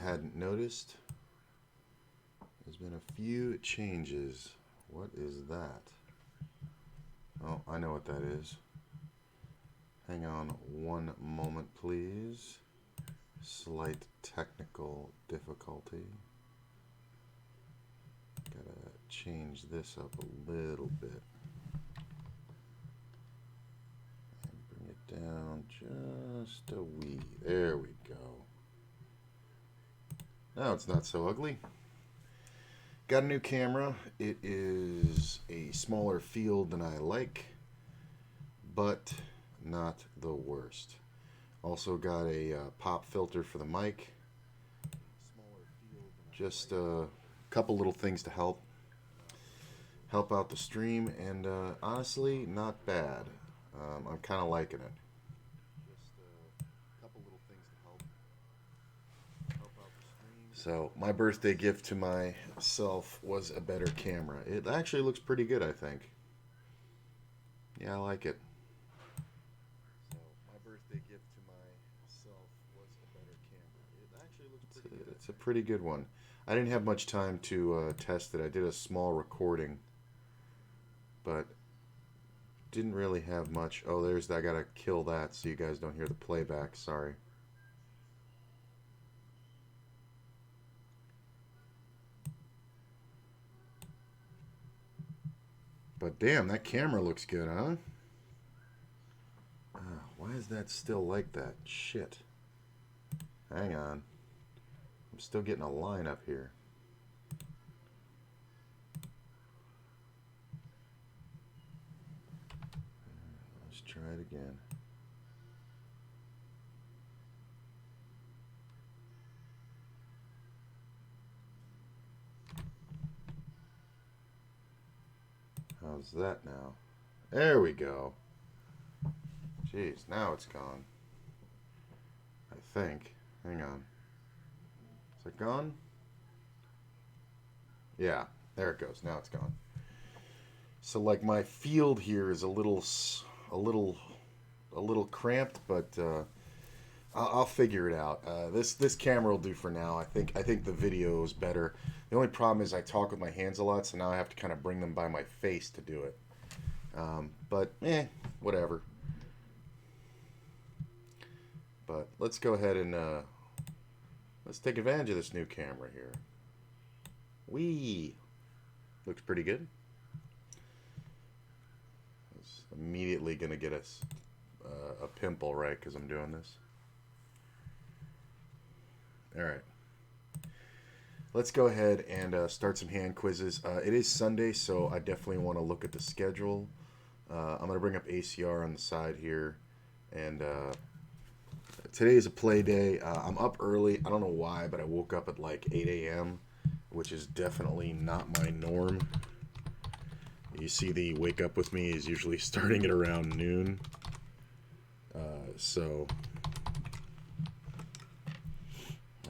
hadn't noticed, there's been a few changes. What is that? Oh, I know what that is. Hang on one moment, please. Slight technical difficulty. Gotta change this up a little bit. And bring it down just a wee. There we go. Now it's not so ugly. Got a new camera. It is a smaller field than I like, but not the worst. Also got a pop filter for the mic. Just a couple little things to help out the stream, and honestly, not bad. I'm kind of liking it. So my birthday gift to myself was a better camera. It actually looks pretty good, I think. Yeah, I like it. So my birthday gift to myself was a better camera. It actually looks pretty good. It's a pretty good one. I didn't have much time to test it. I did a small recording, but didn't really have much. Oh, there's that. I gotta kill that so you guys don't hear the playback. Sorry. But damn, that camera looks good, huh? Why is that still like that? Shit. Hang on. I'm still getting a line up here. Let's try it again. How's that now? There we go. Jeez, now it's gone. I think. Hang on. Is it gone? Yeah, there it goes. Now it's gone. So like my field here is a little cramped, but I'll figure it out. This camera will do for now. I think the video is better. The only problem is I talk with my hands a lot, so now I have to kind of bring them by my face to do it. But whatever. But let's go ahead and let's take advantage of this new camera here. Whee! Looks pretty good. It's immediately gonna get us a pimple, right? Because I'm doing this. All right. Let's go ahead and start some hand quizzes. It is Sunday, so I definitely want to look at the schedule. I'm going to bring up ACR on the side here. And today is a play day. I'm up early. I don't know why, but I woke up at like 8 a.m., which is definitely not my norm. You see the wake up with me is usually starting at around noon. So...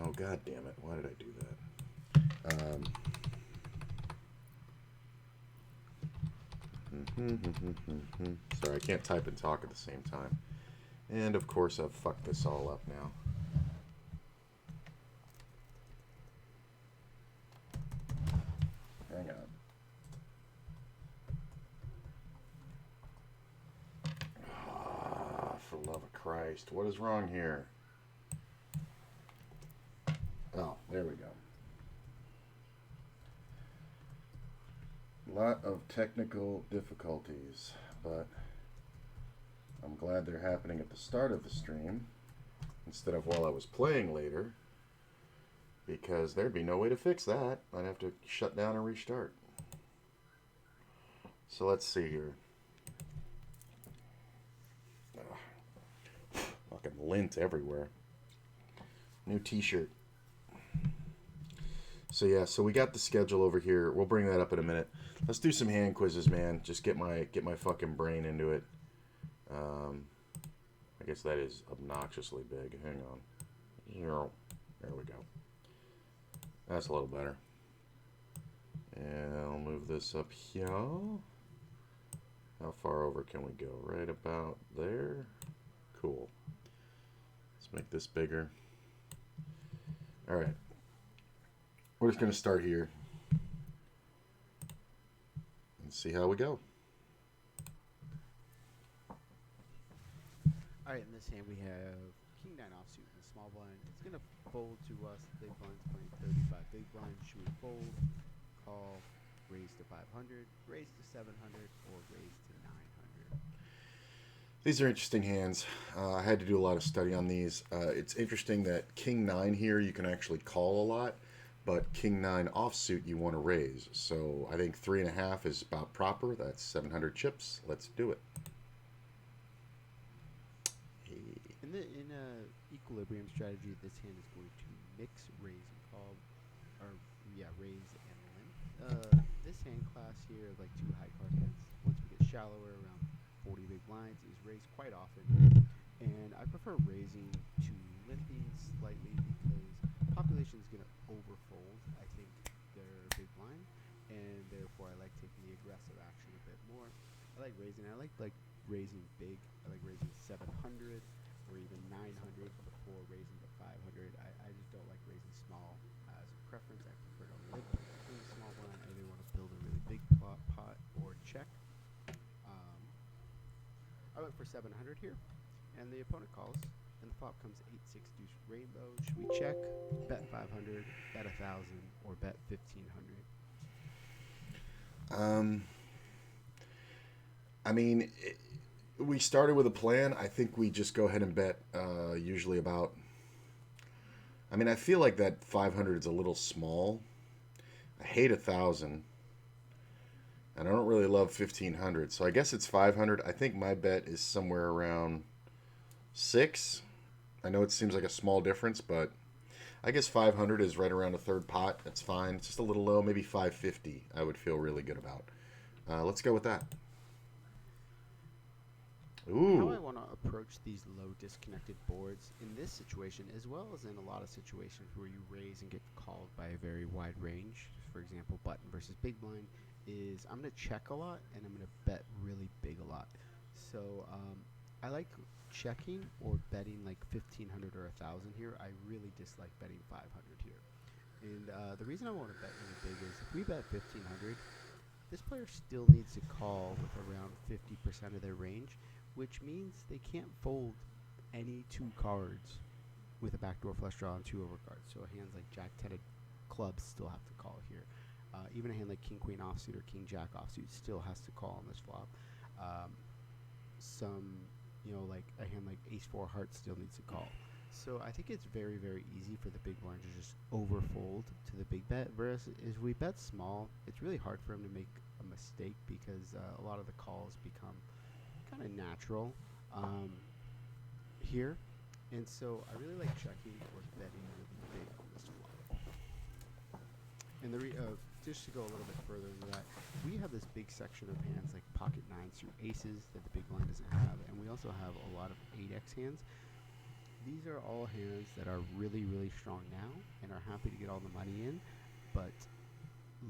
Oh, god damn it. Why did I do that? Sorry, I can't type and talk at the same time. And, of course, I've fucked this all up now. Hang on. For love of Christ. What is wrong here? Oh, there we go. A lot of technical difficulties, but I'm glad they're happening at the start of the stream instead of while I was playing later, because there'd be no way to fix that. I'd have to shut down and restart. So let's see here. Fucking lint everywhere. New t-shirt. So yeah, so we got the schedule over here. We'll bring that up in a minute. Let's do some hand quizzes, man. Just get my fucking brain into it. I guess that is obnoxiously big. Hang on. There we go. That's a little better. And I'll move this up here. How far over can we go? Right about there. Cool. Let's make this bigger. All right. We're just going to start here and see how we go. All right, in this hand we have King 9 offsuit in the small blind. It's going to fold to us. The big blind's playing 35 big blind. Should we fold, call, raise to 500, raise to 700, or raise to 900? These are interesting hands. I had to do a lot of study on these. It's interesting that King 9 here you can actually call a lot, but King 9 offsuit you want to raise. So I think 3.5 is about proper. That's 700 chips. Let's do it. In a equilibrium strategy, this hand is going to mix raise and call, or raise and limp. This hand class here, like two high card hands, once we get shallower, around 40 big blinds, is raised quite often. And I prefer raising to limping slightly because population is going to overfold, I think, their big blind, and therefore I like taking the aggressive action a bit more. I like raising. I like raising big. I like raising 700 or even 900 before raising to 500. I just don't like raising small as a preference. I prefer to limp in the small blind. I either want to build a really big pot or check. I went for 700 here, and the opponent calls, and the flop comes 8-6 deuce rainbow. Should we check, bet 500, bet 1,000, or bet 1,500? I mean, we started with a plan. I think we just go ahead and bet usually about... I mean, I feel like that 500 is a little small. I hate 1,000. And I don't really love 1,500. So I guess it's 500. I think my bet is somewhere around 6. I know it seems like a small difference, but I guess 500 is right around a third pot. That's fine. It's just a little low. Maybe 550 I would feel really good about. Let's go with that. Ooh. How I want to approach these low disconnected boards in this situation, as well as in a lot of situations where you raise and get called by a very wide range, for example, button versus big blind, is I'm going to check a lot and I'm going to bet really big a lot. So I like checking or betting like 1,500 or 1,000 here. I really dislike betting 500 here. And the reason I want to bet really big is if we bet 1,500, this player still needs to call with around 50% of their range, which means they can't fold any two cards with a backdoor flush draw and two overcards. So hands like Jack 10 of clubs still have to call here. Even a hand like King Queen offsuit or King Jack offsuit still has to call on this flop. Like a hand like Ace 4 hearts still needs to call. So I think it's very, very easy for the big blind to just overfold to the big bet. Whereas if we bet small, it's really hard for him to make a mistake because a lot of the calls become kind of natural here. And so I really like checking or betting really big on this flop. And just to go a little bit further into that, we have this big section of hands like pocket nines through aces that the big blind doesn't have, and we also have a lot of 8x hands. These are all hands that are really, really strong now and are happy to get all the money in, but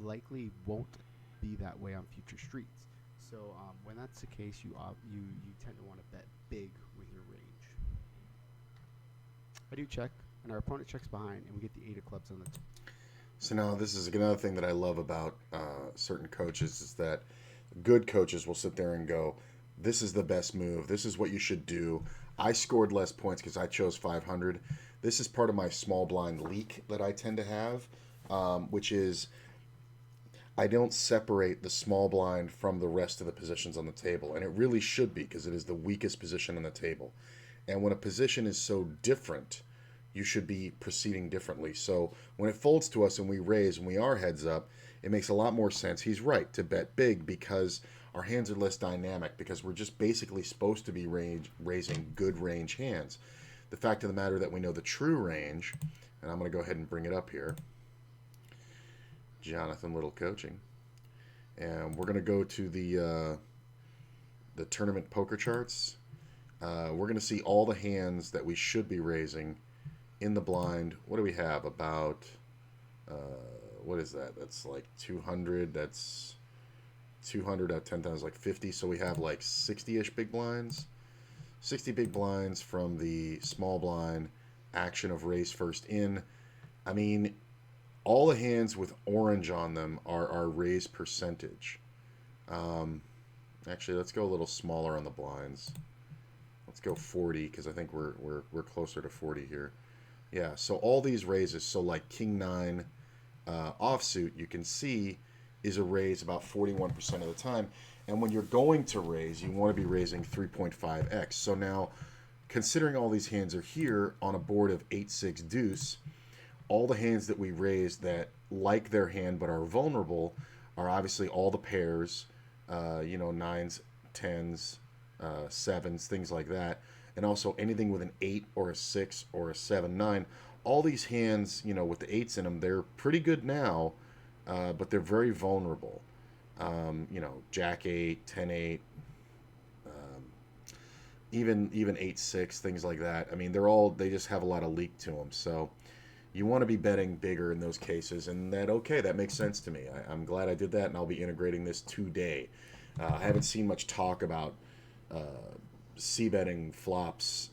likely won't be that way on future streets. So when that's the case, you tend to want to bet big with your range. I do check, and our opponent checks behind, and we get the 8 of clubs on the So now this is another thing that I love about certain coaches is that good coaches will sit there and go, this is the best move. This is what you should do. I scored less points because I chose 500. This is part of my small blind leak that I tend to have, which is I don't separate the small blind from the rest of the positions on the table. And it really should be because it is the weakest position on the table. And when a position is so different, you should be proceeding differently. So when it folds to us and we raise and we are heads up, it makes a lot more sense. He's right to bet big because our hands are less dynamic because we're just basically supposed to be raising good range hands. The fact of the matter that we know the true range, and I'm going to go ahead and bring it up here. Jonathan Little coaching. And we're going to go to the tournament poker charts. We're going to see all the hands that we should be raising in the blind. What do we have? About, what is that? That's like 200. That's 200 out of 10,000 is like 50. So we have like 60-ish big blinds. 60 big blinds from the small blind action of raise first in. I mean, all the hands with orange on them are our raise percentage. Um, Actually, let's go a little smaller on the blinds. Let's go 40 because I think we're closer to 40 here. Yeah, so all these raises, so like King 9 offsuit, you can see is a raise about 41% of the time. And when you're going to raise, you want to be raising 3.5x. So now, considering all these hands are here on a board of 8-6 deuce, all the hands that we raise that like their hand but are vulnerable are obviously all the pairs, nines, tens, sevens, things like that, and also anything with an 8 or a 6 or a 7, 9. All these hands, with the 8s in them, they're pretty good now, but they're very vulnerable. Jack 8, 10 8, even 8-6, things like that. I mean, they just have a lot of leak to them. So you want to be betting bigger in those cases, and that makes sense to me. I'm glad I did that, and I'll be integrating this today. I haven't seen much talk about c-betting flops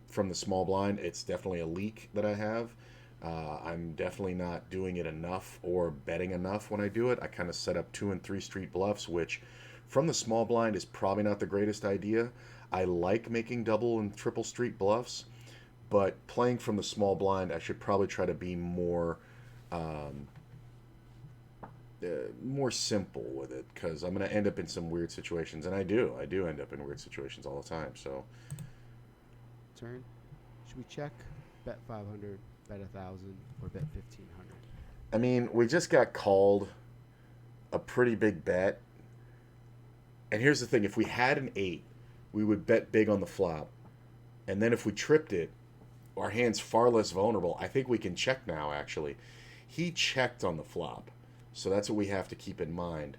from the small blind. It's definitely a leak that I have. I'm definitely not doing it enough or betting enough when I do it. I kind of set up 2 and 3 street bluffs, which from the small blind is probably not the greatest idea. I like making double and triple street bluffs, but playing from the small blind, I should probably try to be more more simple with it, because I'm going to end up in some weird situations, and I do end up in weird situations all the time. So Turn. Should we check? Bet 500, bet 1,000, or bet 1,500? I mean, we just got called a pretty big bet, and here's the thing: if we had an 8, we would bet big on the flop, and then if we tripped it, our hand's far less vulnerable. I think we can check now. Actually, he checked on the flop, so that's what we have to keep in mind.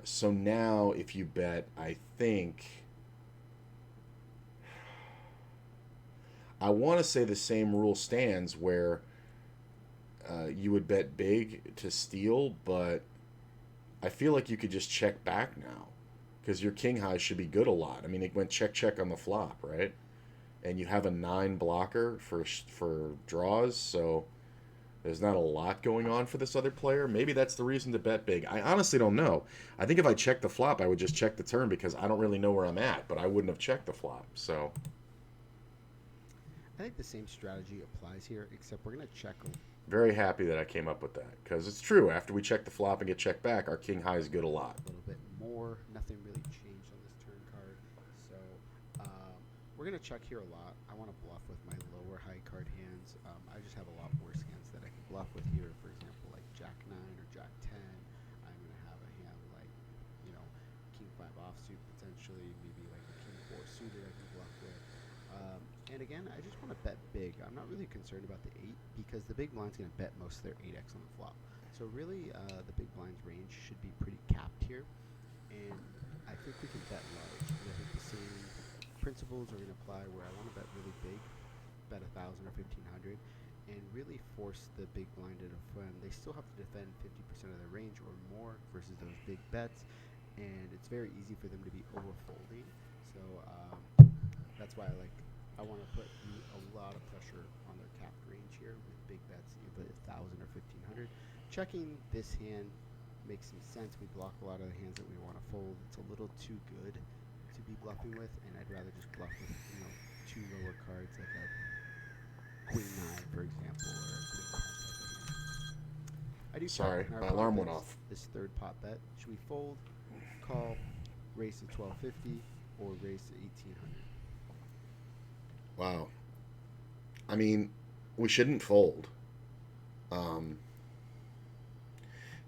So now, if you bet, I want to say the same rule stands where you would bet big to steal, but I feel like you could just check back now because your king high should be good a lot. I mean, it went check check on the flop, right? And you have a 9 blocker for draws, so there's not a lot going on for this other player. Maybe that's the reason to bet big. I honestly don't know. I think if I checked the flop, I would just check the turn because I don't really know where I'm at, but I wouldn't have checked the flop. So I think the same strategy applies here, except we're going to check very happy that I came up with that because it's true. After we check the flop and get checked back, our king high is good a lot. a little bit more. Nothing really changed on this turn card. So we're going to check here a lot. I want to bluff with my lower high card hands. I just have a lot worse hands that I can bluff with here. For example, like Jack 9 or Jack 10. I'm going to have a hand like, King 5 offsuit potentially. Maybe like a King 4 suited I can bluff with. And again, I just want to bet big. I'm not really concerned about the 8 because the big blind's going to bet most of their 8x on the flop. So really, the big blind's range should be pretty capped here. And I think we can bet large. And I think the same principles are going to apply where I want to bet really big, bet 1,000 or 1,500, and really force the big blind to defend. They still have to defend 50% of their range or more versus those big bets. And it's very easy for them to be overfolding. So that's why I want to put a lot of pressure on their capped range here with big bets, either 1,000 or 1,500. Checking this hand makes some sense. We block a lot of the hands that we want to fold. It's a little too good to be bluffing with, and I'd rather just bluff with 2 lower cards like a Queen 9, for example, or a Queen 10 type of hand. I do. Sorry, check. my alarm went off. This third pot bet. Should we fold, call, raise to 1,250, or raise to 1,800? Wow. I mean, we shouldn't fold.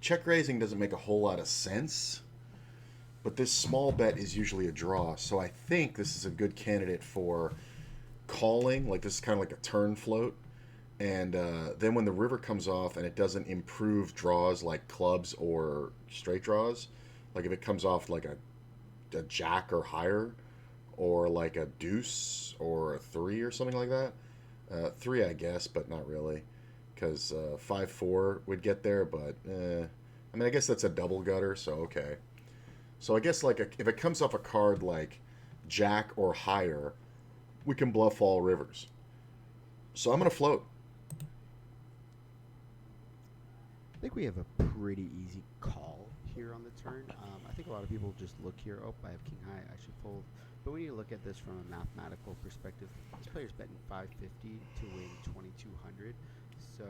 Check raising doesn't make a whole lot of sense, but this small bet is usually a draw, so I think this is a good candidate for calling. Like, this is kind of like a turn float, and then when the river comes off and it doesn't improve draws like clubs or straight draws, like if it comes off like a jack or higher, or like a deuce or a 3 or something like that. 3, I guess, but not really, because 5-4 would get there, but I mean, I guess that's a double gutter, so okay. So I guess like if it comes off a card like jack or higher, we can bluff all rivers. So I'm going to float. I think we have a pretty easy call here on the turn. I think a lot of people just look here. Oh, I have king high. I should fold. But when you look at this from a mathematical perspective, this player's betting 550 to win 2200. So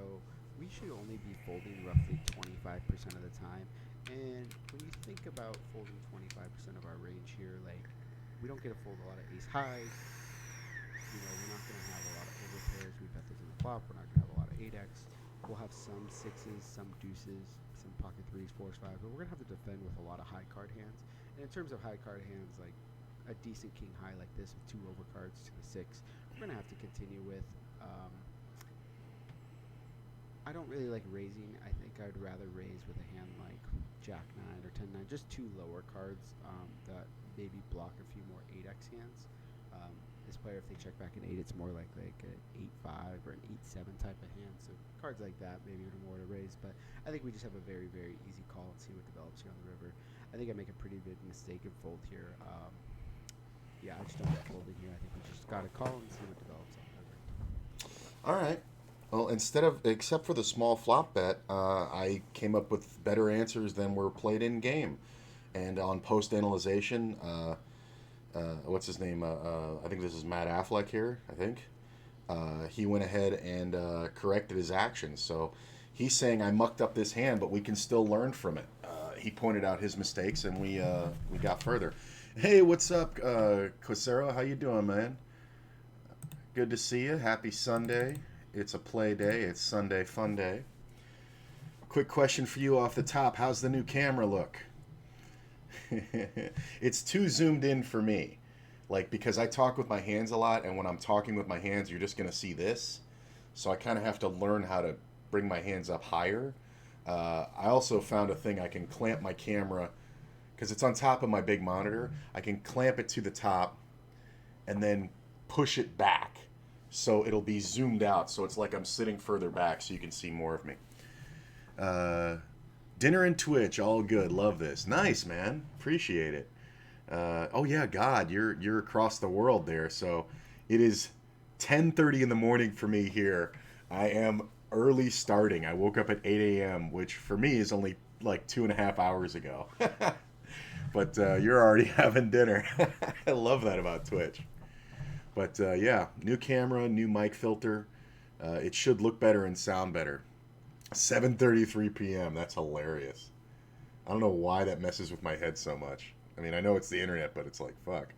we should only be folding roughly 25% of the time. And when you think about folding 25% of our range here, like we don't get to fold a lot of ace highs. We're not going to have a lot of overpairs. We bet those in the flop. We're not going to have a lot of 8x. We'll have some sixes, some deuces, some pocket threes, fours, fives, but we're gonna have to defend with a lot of high card hands. And in terms of high card hands, like a decent king high like this with 2 overcards to the 6, we're gonna have to continue with. I don't really like raising. I think I'd rather raise with a hand like Jack 9 or 10-9, just 2 lower cards that maybe block a few more 8x hands. This player, if they check back an 8, it's more like an 8-5 or an 8-7 type of hand. So cards like that maybe are more to raise. But I think we just have a very, very easy call and see what develops here on the river. I think I make a pretty big mistake and fold here. Yeah, I just don't like folding here. I think we just got to call and see what develops on the river. All right. Well, except for the small flop bet, I came up with better answers than were played in game. And on post analyzation, what's his name? I think this is Matt Affleck here. I think he went ahead and corrected his actions. So he's saying I mucked up this hand, but we can still learn from it. He pointed out his mistakes, and we got further. Hey, what's up, Cosero? How you doing, man? Good to see you. Happy Sunday. It's a play day. It's Sunday fun day. Quick question for you off the top. How's the new camera look? It's too zoomed in for me. Like, because I talk with my hands a lot, and when I'm talking with my hands, you're just going to see this. So I kind of have to learn how to bring my hands up higher. I also found a thing I can clamp my camera, because it's on top of my big monitor. I can clamp it to the top and then push it back. So it'll be zoomed out. So it's like I'm sitting further back so you can see more of me. Dinner and Twitch, all good. Love this. Nice, man. Appreciate it. Oh yeah, God, you're across the world there. So it is 10:30 in the morning for me here. I am early starting. I woke up at 8 a.m., which for me is only like 2.5 hours ago. But you're already having dinner. I love that about Twitch. But yeah, new camera, new mic filter. It should look better and sound better. 7:33 p.m. That's hilarious. I don't know why that messes with my head so much. I mean, I know it's the internet, but it's like, fuck.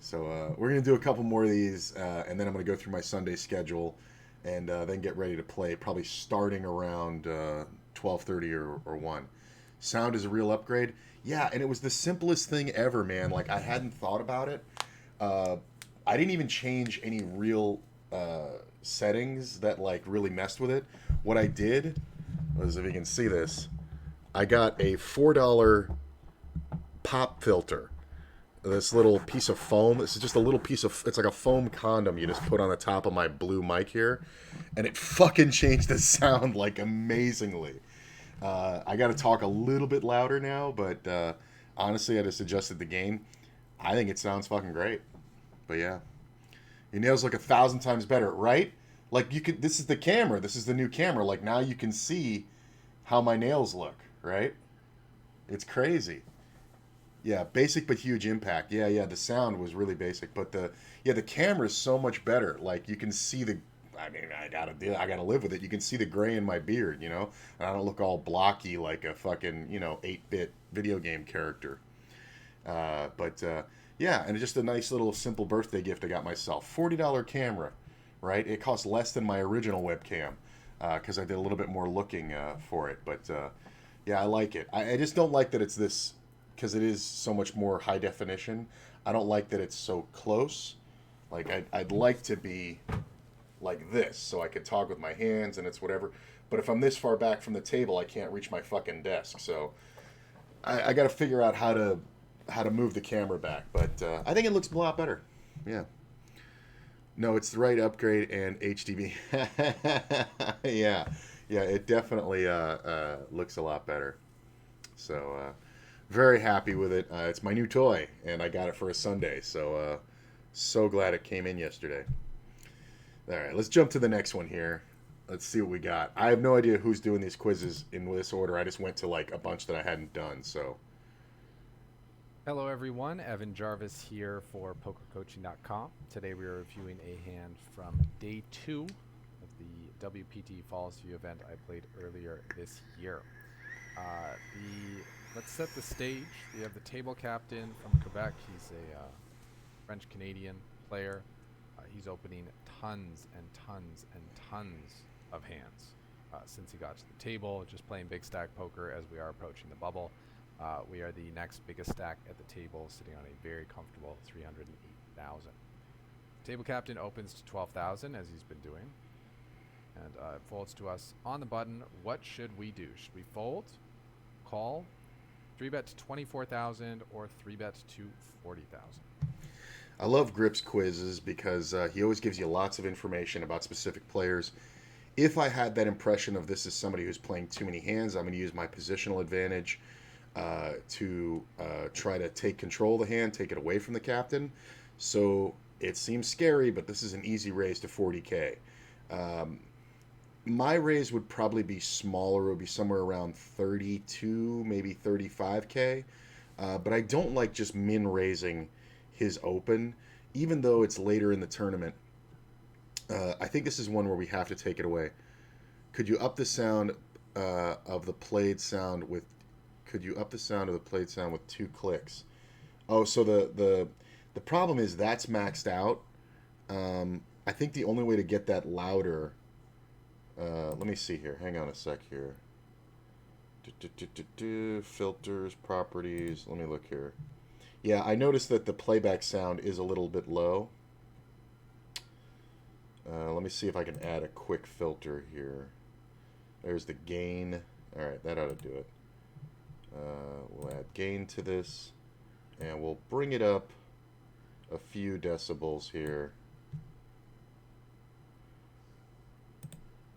So we're going to do a couple more of these, and then I'm going to go through my Sunday schedule and then get ready to play, probably starting around 12:30 or 1. Sound is a real upgrade. Yeah, and it was the simplest thing ever, man. Like, I hadn't thought about it. I didn't even change any real settings that, like, really messed with it. What I did was, if you can see this, I got a $4 pop filter. This little piece of foam. This is just a little piece of, it's like a foam condom you just put on the top of my blue mic here. And it fucking changed the sound, like, amazingly. I got to talk a little bit louder now, but honestly, I just adjusted the gain. I think it sounds fucking great. But yeah. Your nails look 1,000 times better, right? Like, you could, this is the camera. This is the new camera. Like, now you can see how my nails look, right? It's crazy. Yeah, basic but huge impact. Yeah, the sound was really basic, but the camera is so much better. Like, you can see the, I mean, I gotta live with it. You can see the gray in my beard, you know? And I don't look all blocky like a fucking, 8-bit video game character. Yeah, and it's just a nice little simple birthday gift I got myself. $40 camera, right? It cost less than my original webcam because I did a little bit more looking for it. But yeah, I like it. I just don't like that it's this, because it is so much more high definition. I don't like that it's so close. Like, I'd like to be like this so I could talk with my hands and it's whatever. But if I'm this far back from the table, I can't reach my fucking desk. So I got to figure out how to move the camera back. But I think it looks a lot better. Yeah. No, it's the right upgrade and HDB. Yeah, it definitely looks a lot better. So very happy with it. It's my new toy, and I got it for a Sunday. So glad it came in yesterday. All right, let's jump to the next one here. Let's see what we got. I have no idea who's doing these quizzes in this order. I just went to like a bunch that I hadn't done. So Hello everyone, Evan Jarvis here for PokerCoaching.com. Today we are reviewing a hand from day 2 of the WPT Falls View event I played earlier this year. Let's set the stage. We have the table captain from Quebec. He's a French-Canadian player. He's opening tons and tons and tons of hands since he got to the table, just playing big stack poker as we are approaching the bubble. We are the next biggest stack at the table, sitting on a very comfortable 308,000. Table captain opens to 12,000 as he's been doing, and folds to us on the button. What should we do? Should we fold, call, 3-bet to 24,000, or 3-bet to 40,000? I love Grip's quizzes because he always gives you lots of information about specific players. If I had that impression of this as somebody who's playing too many hands, I'm going to use my positional advantage to try to take control of the hand, take it away from the captain. So it seems scary, but this is an easy raise to 40K. My raise would probably be smaller. It would be somewhere around 32, maybe 35K. But I don't like just min raising his open, even though it's later in the tournament. I think this is one where we have to take it away. Could you up the sound of the played sound with? Could you up the sound of the played sound with 2 clicks? Oh, so the problem is that's maxed out. I think the only way to get that louder. Let me see here. Hang on a sec here. Filters, properties. Let me look here. Yeah, I noticed that the playback sound is a little bit low. Let me see if I can add a quick filter here. There's the gain. All right, that ought to do it. We'll add gain to this, and we'll bring it up a few decibels here.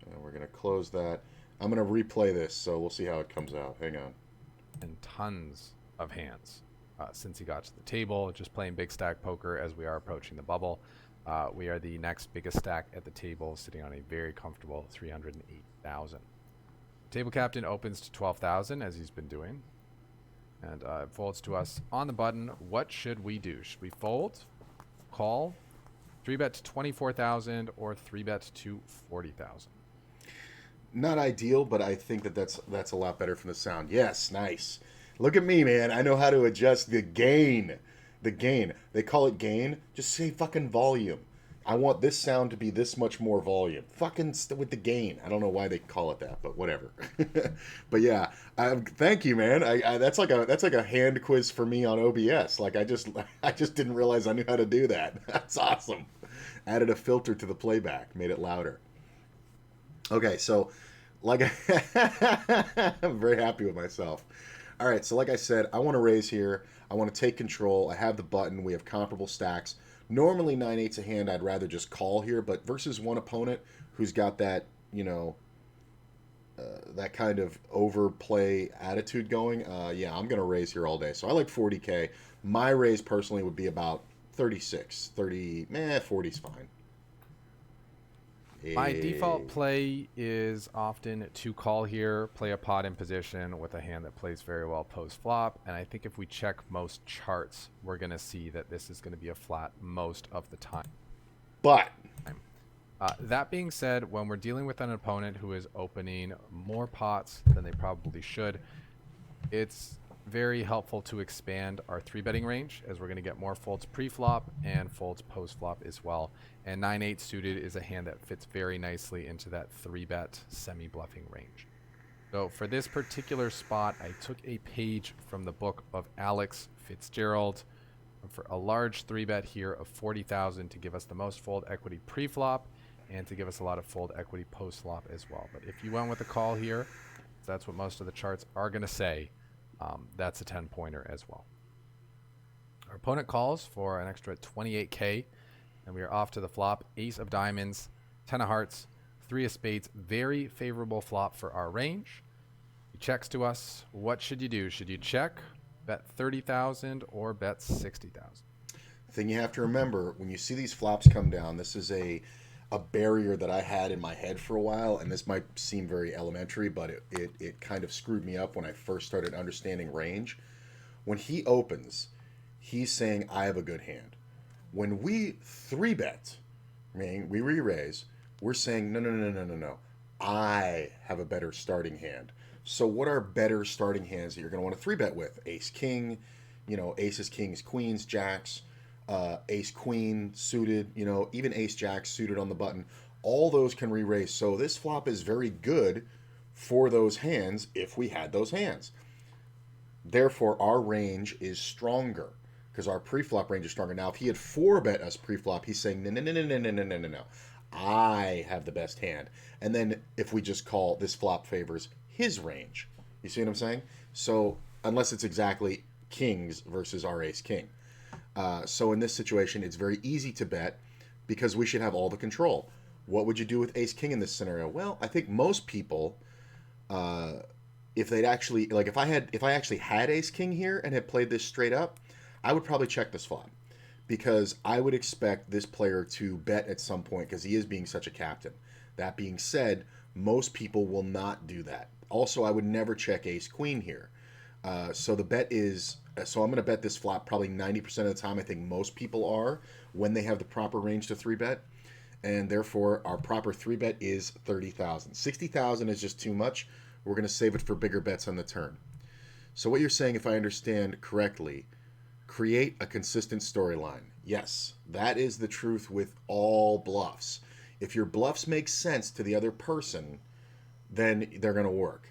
And we're going to close that. I'm going to replay this, so we'll see how it comes out. Hang on. And tons of hands since he got to the table, just playing big stack poker as we are approaching the bubble. We are the next biggest stack at the table, sitting on a very comfortable 308,000. Table captain opens to 12,000 as he's been doing, and folds to us on the button. What should we do? Should we fold, call, 3-bet to 24,000, or 3-bet to 40,000? Not ideal, but I think that's a lot better from the sound. Yes, nice. Look at me, man. I know how to adjust the gain. The gain. They call it gain. Just say fucking volume. I want this sound to be this much more volume. Fucking with the gain. I don't know why they call it that, but whatever. But yeah, thank you, man. That's like a hand quiz for me on OBS. Like I just didn't realize I knew how to do that. That's awesome. Added a filter to the playback, made it louder. Okay, so like I'm very happy with myself. All right, so like I said, I want to raise here. I want to take control. I have the button. We have comparable stacks. Normally 9/8's a hand I'd rather just call here, but versus one opponent who's got that, that kind of overplay attitude going, yeah, I'm going to raise here all day. So I like 40K. My raise personally would be about 36, 40's fine. My default play is often to call here, play a pot in position with a hand that plays very well post-flop, and I think if we check most charts, we're going to see that this is going to be a flat most of the time. But that being said, when we're dealing with an opponent who is opening more pots than they probably should, it's very helpful to expand our 3-betting range, as we're going to get more folds pre-flop and folds post-flop as well. And 9/8 suited is a hand that fits very nicely into that 3-bet semi-bluffing range. So for this particular spot, I took a page from the book of Alex Fitzgerald for a large 3-bet here of 40,000 to give us the most fold equity pre-flop and to give us a lot of fold equity post-flop as well. But if you went with a call here, that's what most of the charts are going to say. That's a 10-pointer as well. Our opponent calls for an extra 28K, and we are off to the flop. Ace of diamonds, 10 of hearts, 3 of spades. Very favorable flop for our range. He checks to us. What should you do? Should you check, bet 30,000, or bet 60,000? Thing you have to remember, when you see these flops come down, this is a a barrier that I had in my head for a while, and this might seem very elementary, but it kind of screwed me up when I first started understanding range. When he opens, he's saying, I have a good hand. When we 3-bet, meaning we re-raise, we're saying, no, no, no, no, no, no. I have a better starting hand. So what are better starting hands that you're going to want to 3-bet with? Ace, king, aces, kings, queens, jacks, ace, queen suited, even ace, jack suited on the button. All those can re-raise. So this flop is very good for those hands if we had those hands. Therefore, our range is stronger because our pre-flop range is stronger. Now, if he had 4-bet us pre-flop, he's saying, no, no, no, no, no, no, no, no, no, no. I have the best hand. And then if we just call this flop favors his range. You see what I'm saying? So unless it's exactly kings versus our ace king. So in this situation, it's very easy to bet because we should have all the control. What would you do with ace king in this scenario? Well, I think most people, if they'd actually, like if I actually had ace king here and had played this straight up, I would probably check this flop because I would expect this player to bet at some point because he is being such a captain. That being said, most people will not do that. Also, I would never check ace queen here. So the bet is, so I'm going to bet this flop probably 90% of the time. I think most people are when they have the proper range to 3-bet. And therefore, our proper 3-bet is 30,000. 60,000 is just too much. We're going to save it for bigger bets on the turn. So what you're saying, if I understand correctly, create a consistent storyline. Yes, that is the truth with all bluffs. If your bluffs make sense to the other person, then they're going to work.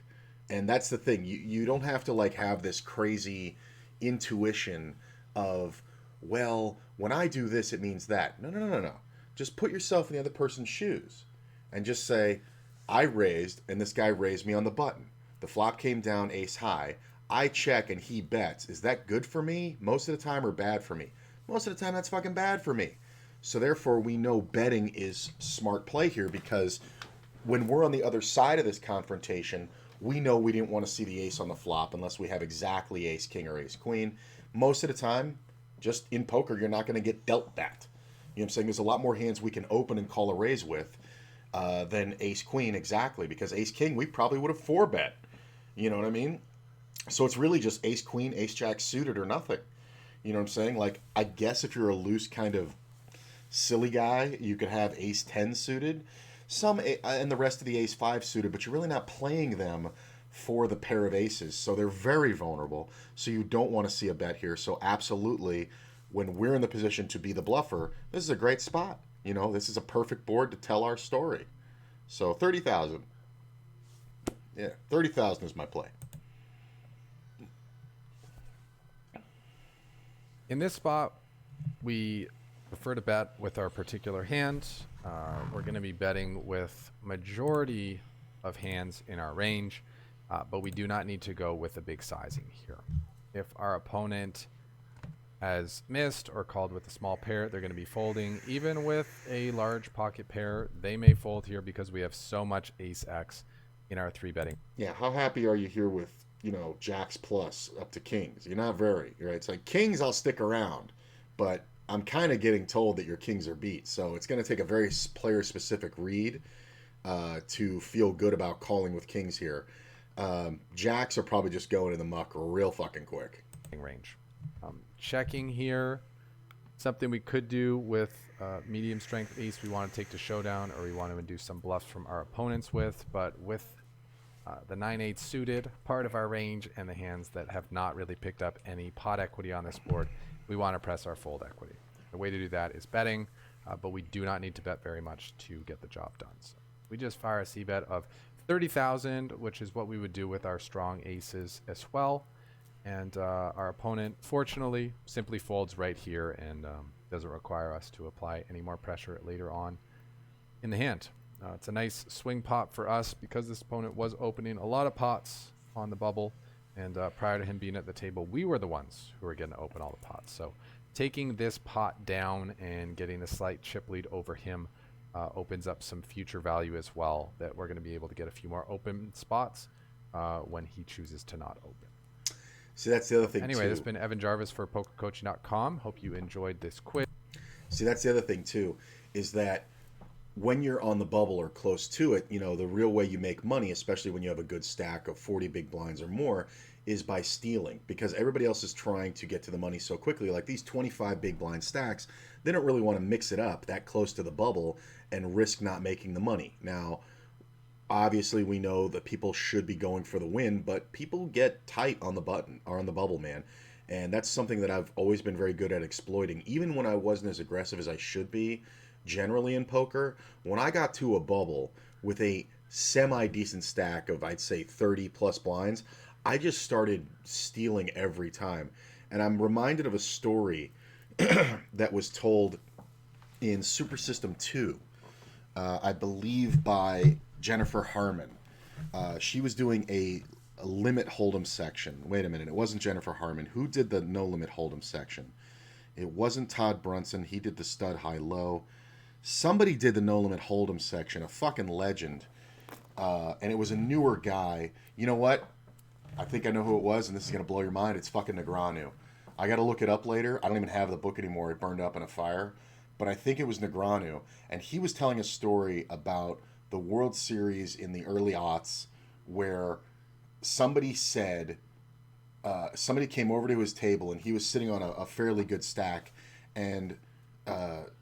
And that's the thing. You don't have to like have this crazy intuition of, well, when I do this, it means that. No, no, no, no, no. Just put yourself in the other person's shoes and just say, I raised and this guy raised me on the button. The flop came down ace high. I check and he bets. Is that good for me most of the time or bad for me? Most of the time, that's fucking bad for me. So therefore, we know betting is smart play here because when we're on the other side of this confrontation, we know we didn't want to see the ace on the flop unless we have exactly ace king or ace queen. Most of the time, just in poker, you're not going to get dealt that. You know what I'm saying? There's a lot more hands we can open and call a raise with than ace queen exactly because ace king, we probably would have 4-bet. You know what I mean? So it's really just ace queen, ace jack suited or nothing. You know what I'm saying? Like, I guess if you're a loose kind of silly guy, you could have ace 10 suited, and the rest of the ace 5 suited, but you're really not playing them for the pair of aces. So they're very vulnerable. So you don't want to see a bet here. So absolutely, when we're in the position to be the bluffer, this is a great spot. This is a perfect board to tell our story. So 30,000. Yeah, 30,000 is my play. In this spot, we prefer to bet with our particular hand. We're going to be betting with majority of hands in our range, but we do not need to go with a big sizing here. If our opponent has missed or called with a small pair, they're going to be folding. Even with a large pocket pair, they may fold here because we have so much ace X in our 3-betting. Yeah, how happy are you here with, jacks plus up to kings? You're not very, right? It's like kings, I'll stick around, but I'm kind of getting told that your kings are beat. So it's going to take a very player-specific read to feel good about calling with kings here. Jacks are probably just going in the muck real fucking quick. Range. Checking here, something we could do with medium strength ace we want to take to showdown, or we want to do some bluffs from our opponents with, but with the 9-8 suited part of our range and the hands that have not really picked up any pot equity on this board, we want to press our fold equity. The way to do that is betting, but we do not need to bet very much to get the job done. So we just fire a c-bet of 30,000, which is what we would do with our strong aces as well. And our opponent, fortunately, simply folds right here and doesn't require us to apply any more pressure later on in the hand. It's a nice swing pot for us because this opponent was opening a lot of pots on the bubble. And prior to him being at the table, we were the ones who were getting to open all the pots. So taking this pot down and getting a slight chip lead over him opens up some future value as well, that we're going to be able to get a few more open spots when he chooses to not open. See, that's the other thing, anyway, too. This has been Evan Jarvis for PokerCoaching.com. Hope you enjoyed this quiz. See, that's the other thing, too, is that when you're on the bubble or close to it, the real way you make money, especially when you have a good stack of 40 big blinds or more, is by stealing, because everybody else is trying to get to the money so quickly. Like these 25 big blind stacks, they don't really want to mix it up that close to the bubble and risk not making the money. Now, obviously, we know that people should be going for the win, but people get tight on the button or on the bubble, man. And that's something that I've always been very good at exploiting, even when I wasn't as aggressive as I should be generally in poker. When I got to a bubble with a semi decent stack of, I'd say, 30 plus blinds, I just started stealing every time. And I'm reminded of a story that was told in Super System 2, I believe by Jennifer Harmon. She was doing a limit hold'em section. Wait a minute, it wasn't Jennifer Harmon. Who did the no limit hold'em section? It wasn't Todd Brunson. He did the stud high low. Somebody did the no limit hold'em section, a fucking legend. And it was a newer guy. You know what? I think I know who it was, and this is going to blow your mind. It's fucking Negreanu. I got to look it up later. I don't even have the book anymore. It burned up in a fire. But I think it was Negreanu. And he was telling a story about the World Series in the early aughts where somebody said, somebody came over to his table, and he was sitting on a fairly good stack. And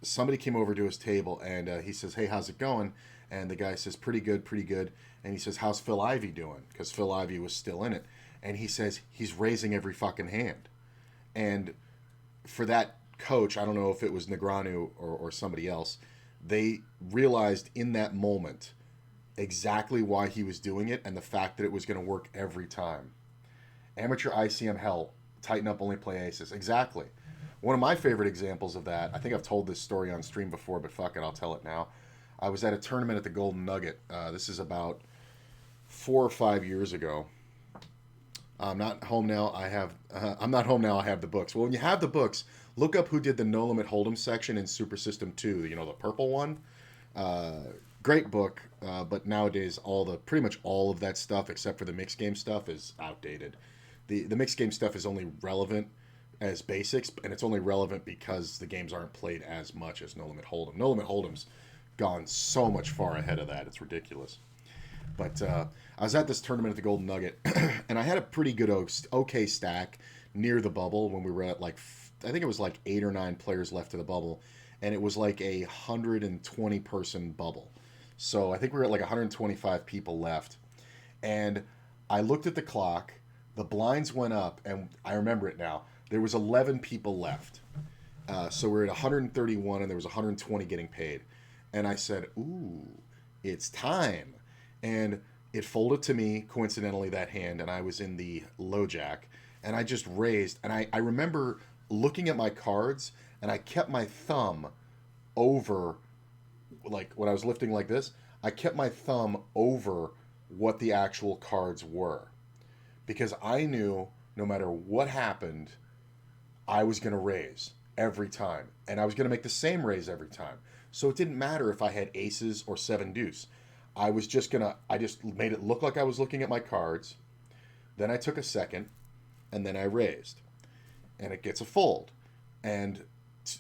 somebody came over to his table, and he says, "Hey, how's it going?" And the guy says, "Pretty good, pretty good." And he says, "How's Phil Ivey doing?" Because Phil Ivey was still in it. And he says, "He's raising every fucking hand." And for that coach, I don't know if it was Negreanu or somebody else, they realized in that moment exactly why he was doing it and the fact that it was going to work every time. Amateur ICM hell, tighten up, only play aces. Exactly. One of my favorite examples of that, I think I've told this story on stream before, but fuck it, I'll tell it now. I was at a tournament at the Golden Nugget. This is about 4 or 5 years ago. I'm not home now. I'm not home now. I have the books. Well, when you have the books, look up who did the No Limit Hold'em section in Super System 2. The purple one. Great book, but nowadays pretty much all of that stuff, except for the mixed game stuff, is outdated. The mixed game stuff is only relevant as basics, and it's only relevant because the games aren't played as much as No Limit Hold'em. No Limit Hold'em's gone so much far ahead of that. It's ridiculous. But I was at this tournament at the Golden Nugget, and I had a pretty good, okay stack near the bubble when we were at I think it was 8 or 9 players left to the bubble, and it was like a 120 person bubble. So I think we were at 125 people left, and I looked at the clock, the blinds went up, and I remember it now. There was 11 people left. So we're at 131, and there was 120 getting paid. And I said, "Ooh, it's time." And it folded to me, coincidentally, that hand, and I was in the low jack, and I just raised. And I remember looking at my cards, and I kept my thumb over, when I was lifting like this, I kept my thumb over what the actual cards were. Because I knew no matter what happened, I was going to raise every time. And I was going to make the same raise every time. So it didn't matter if I had aces or 7 deuce. I just made it look like I was looking at my cards. Then I took a second, and then I raised. And it gets a fold. And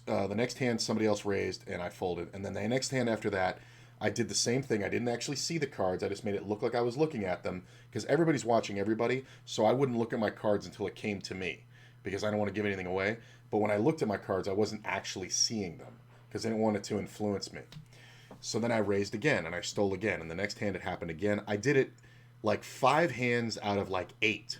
the next hand, somebody else raised, and I folded. And then the next hand after that, I did the same thing. I didn't actually see the cards. I just made it look like I was looking at them, because everybody's watching everybody, so I wouldn't look at my cards until it came to me, because I don't want to give anything away. But when I looked at my cards, I wasn't actually seeing them, because I didn't want it to influence me. So then I raised again, and I stole again, and the next hand it happened again. I did it 5 hands out of 8.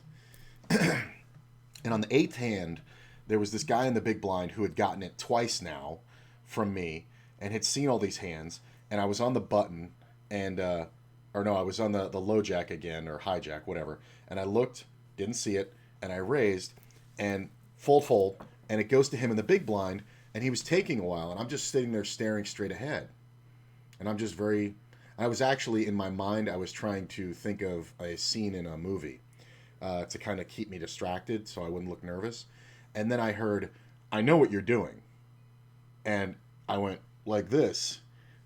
And on the 8th hand, there was this guy in the big blind who had gotten it twice now from me and had seen all these hands, and I was on the button, and I was on the low jack again, or high jack, whatever, and I looked, didn't see it, and I raised, and fold, and it goes to him in the big blind, and he was taking a while, and I'm just sitting there staring straight ahead. And I was actually, in my mind, I was trying to think of a scene in a movie to kind of keep me distracted so I wouldn't look nervous. And then I heard, "I know what you're doing." And I went like this,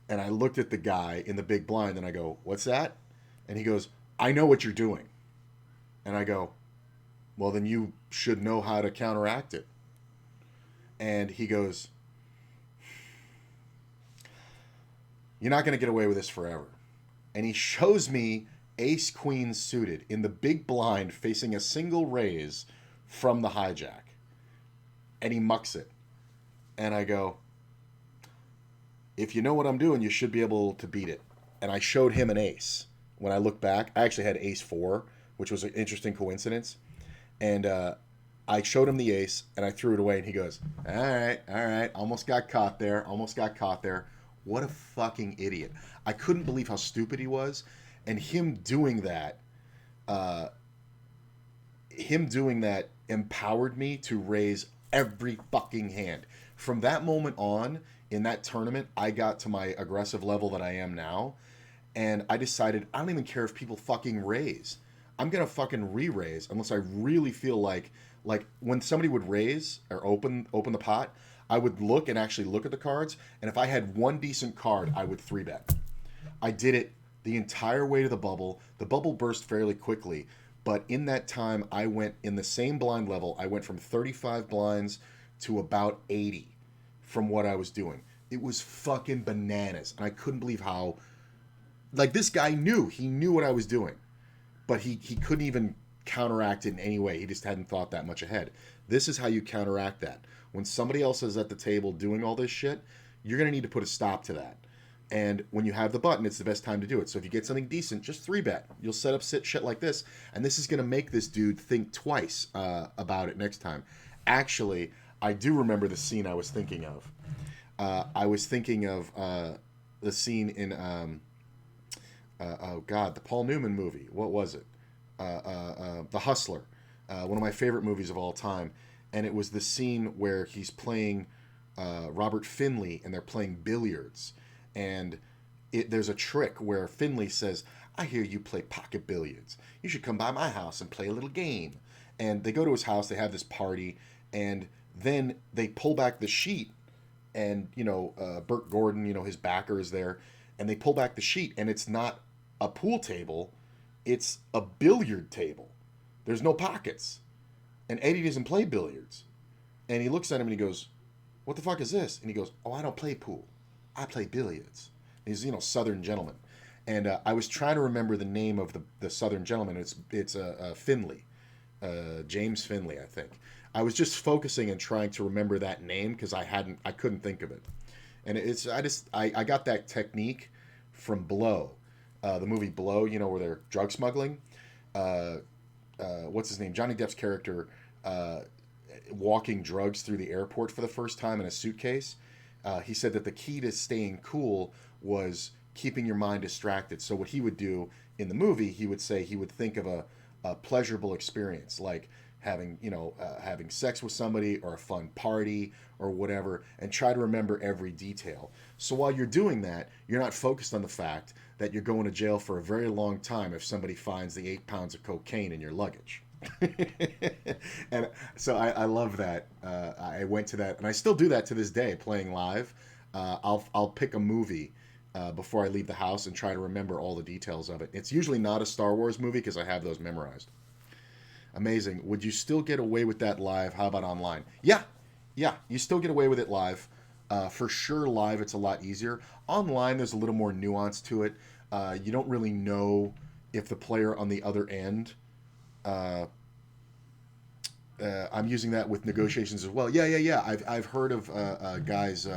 and I looked at the guy in the big blind, and I go, "What's that?" And he goes, "I know what you're doing." And I go, "Well, then you should know how to counteract it." And he goes, you're not going to get away with this forever. And he shows me ace queen suited in the big blind facing a single raise from the hijack. And he mucks it. And I go, if you know what I'm doing, you should be able to beat it. And I showed him an ace. When I look back, I actually had ace 4, which was an interesting coincidence. And I showed him the ace, and I threw it away, and he goes, all right, almost got caught there. What a fucking idiot. I couldn't believe how stupid he was. And him doing that empowered me to raise every fucking hand. From that moment on, in that tournament, I got to my aggressive level that I am now. And I decided, I don't even care if people fucking raise. I'm going to fucking re-raise unless I really feel like when somebody would raise or open the pot, I would look and actually look at the cards. And if I had one decent card, I would 3-bet. I did it the entire way to the bubble. The bubble burst fairly quickly. But in that time, I went in the same blind level. I went from 35 blinds to about 80 from what I was doing. It was fucking bananas. And I couldn't believe how... Like, this guy knew. He knew what I was doing. But he couldn't even counteract it in any way. He just hadn't thought that much ahead. This is how you counteract that. When somebody else is at the table doing all this shit, you're going to need to put a stop to that. And when you have the button, it's the best time to do it. So if you get something decent, just 3-bet. You'll set up shit like this. And this is going to make this dude think twice about it next time. Actually, I do remember the scene I was thinking of. I was thinking of the scene in... the Paul Newman movie. What was it? The Hustler. One of my favorite movies of all time. And it was the scene where he's playing Robert Finley and they're playing billiards. And there's a trick where Finley says, I hear you play pocket billiards. You should come by my house and play a little game. And they go to his house, they have this party, and then they pull back the sheet. And, Burt Gordon, his backer is there. And they pull back the sheet, and it's not a pool table, it's a billiard table. There's no pockets. And Eddie doesn't play billiards. And he looks at him and he goes, what the fuck is this? And he goes, I don't play pool. I play billiards. And he's, Southern gentleman. And I was trying to remember the name of the Southern gentleman. It's Finley. James Finley, I think. I was just focusing and trying to remember that name because I couldn't think of it. And I got that technique from Blow, the movie Blow, where they're drug smuggling. What's his name? Johnny Depp's character walking drugs through the airport for the first time in a suitcase. He said that the key to staying cool was keeping your mind distracted. So what he would do in the movie, he would think of a pleasurable experience, like having sex with somebody or a fun party or whatever, and try to remember every detail. So while you're doing that, you're not focused on the fact that you're going to jail for a very long time if somebody finds the 8 pounds of cocaine in your luggage. And so I love that. I went to that, and I still do that to this day, playing live. I'll pick a movie before I leave the house and try to remember all the details of it. It's usually not a Star Wars movie because I have those memorized. Amazing. Would you still get away with that live? How about online? Yeah, you still get away with it live. For sure, live it's a lot easier. Online, there's a little more nuance to it. You don't really know if the player on the other end... I'm using that with negotiations as well. Yeah. I've heard of guys,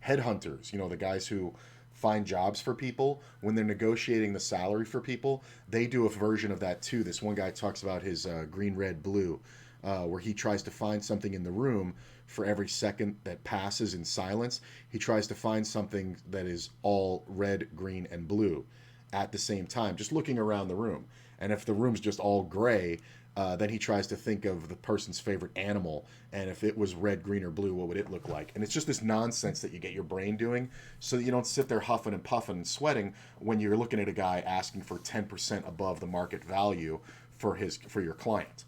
headhunters, the guys who find jobs for people. When they're negotiating the salary for people, they do a version of that too. This one guy talks about his green, red, blue, where he tries to find something in the room for every second that passes in silence. He tries to find something that is all red, green, and blue at the same time, just looking around the room. And if the room's just all gray, then he tries to think of the person's favorite animal, and if it was red, green, or blue, what would it look like? And it's just this nonsense that you get your brain doing, so that you don't sit there huffing and puffing and sweating when you're looking at a guy asking for 10% above the market value for your client.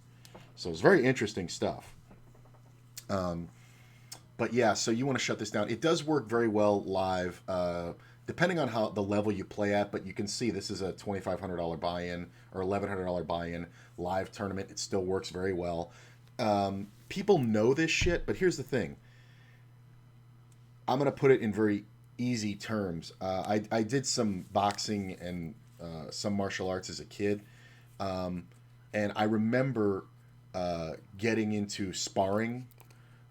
So it's very interesting stuff. But yeah, so you want to shut this down. It does work very well live, depending on how the level you play at, but you can see this is a $2,500 buy-in or $1,100 buy-in live tournament. It still works very well. People know this shit, but here's the thing. I'm going to put it in very easy terms. I did some boxing and some martial arts as a kid, and I remember getting into sparring.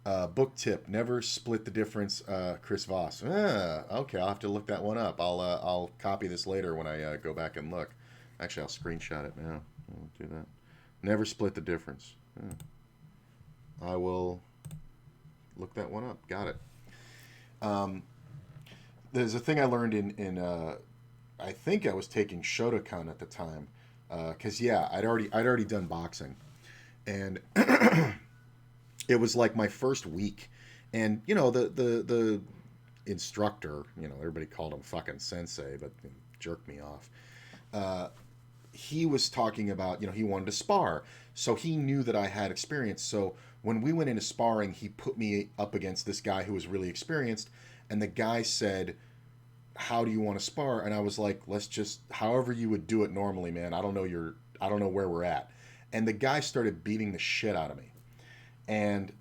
Book tip: never split the difference. Chris Voss. Okay, I'll have to look that one up. I'll copy this later when I go back and look. Actually, I'll screenshot it now. I'll do that. Never split the difference. I will look that one up. Got it. There's a thing I learned in I think I was taking Shotokan at the time, because I'd already done boxing, and it was like my first week, and the instructor, everybody called him fucking sensei, but jerked me off. He was talking about, he wanted to spar, so he knew that I had experience. So when we went into sparring, he put me up against this guy who was really experienced, and the guy said, "How do you want to spar?" And I was like, "Let's just however you would do it normally, man. I don't know where we're at." And the guy started beating the shit out of me. And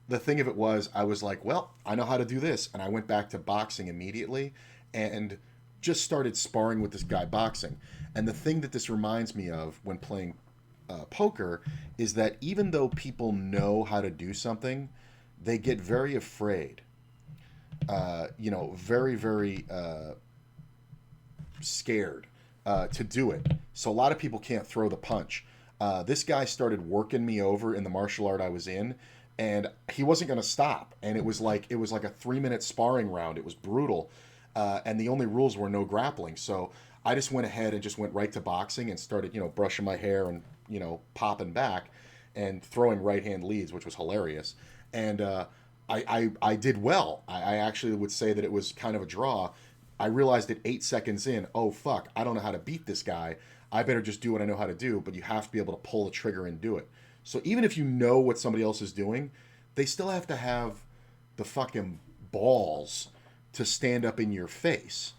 the thing of it was, I was like, well, I know how to do this. And I went back to boxing immediately and just started sparring with this guy boxing. And the thing that this reminds me of when playing poker is that even though people know how to do something, they get very afraid. Very, very scared to do it. So a lot of people can't throw the punch. This guy started working me over in the martial art I was in, and he wasn't going to stop. And it was like a 3-minute sparring round. It was brutal, and the only rules were no grappling. So I just went ahead and just went right to boxing and started, brushing my hair and popping back and throwing right hand leads, which was hilarious. And I did well. I actually would say that it was kind of a draw. I realized at 8 seconds in, oh fuck, I don't know how to beat this guy. I better just do what I know how to do, but you have to be able to pull the trigger and do it. So even if you know what somebody else is doing, they still have to have the fucking balls to stand up in your face.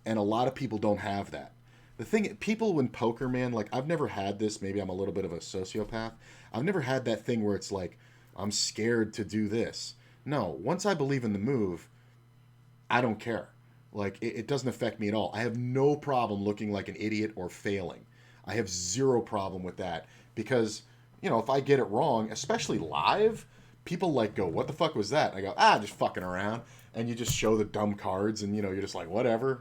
And a lot of people don't have that. The thing, people in poker, man, like I've never had this, maybe I'm a little bit of a sociopath. I've never had that thing where it's like, I'm scared to do this. No, once I believe in the move, I don't care. Like, it doesn't affect me at all. I have no problem looking like an idiot or failing. I have zero problem with that because, if I get it wrong, especially live, people like go, "What the fuck was that?" And I go, just fucking around. And you just show the dumb cards and, you're just like, whatever,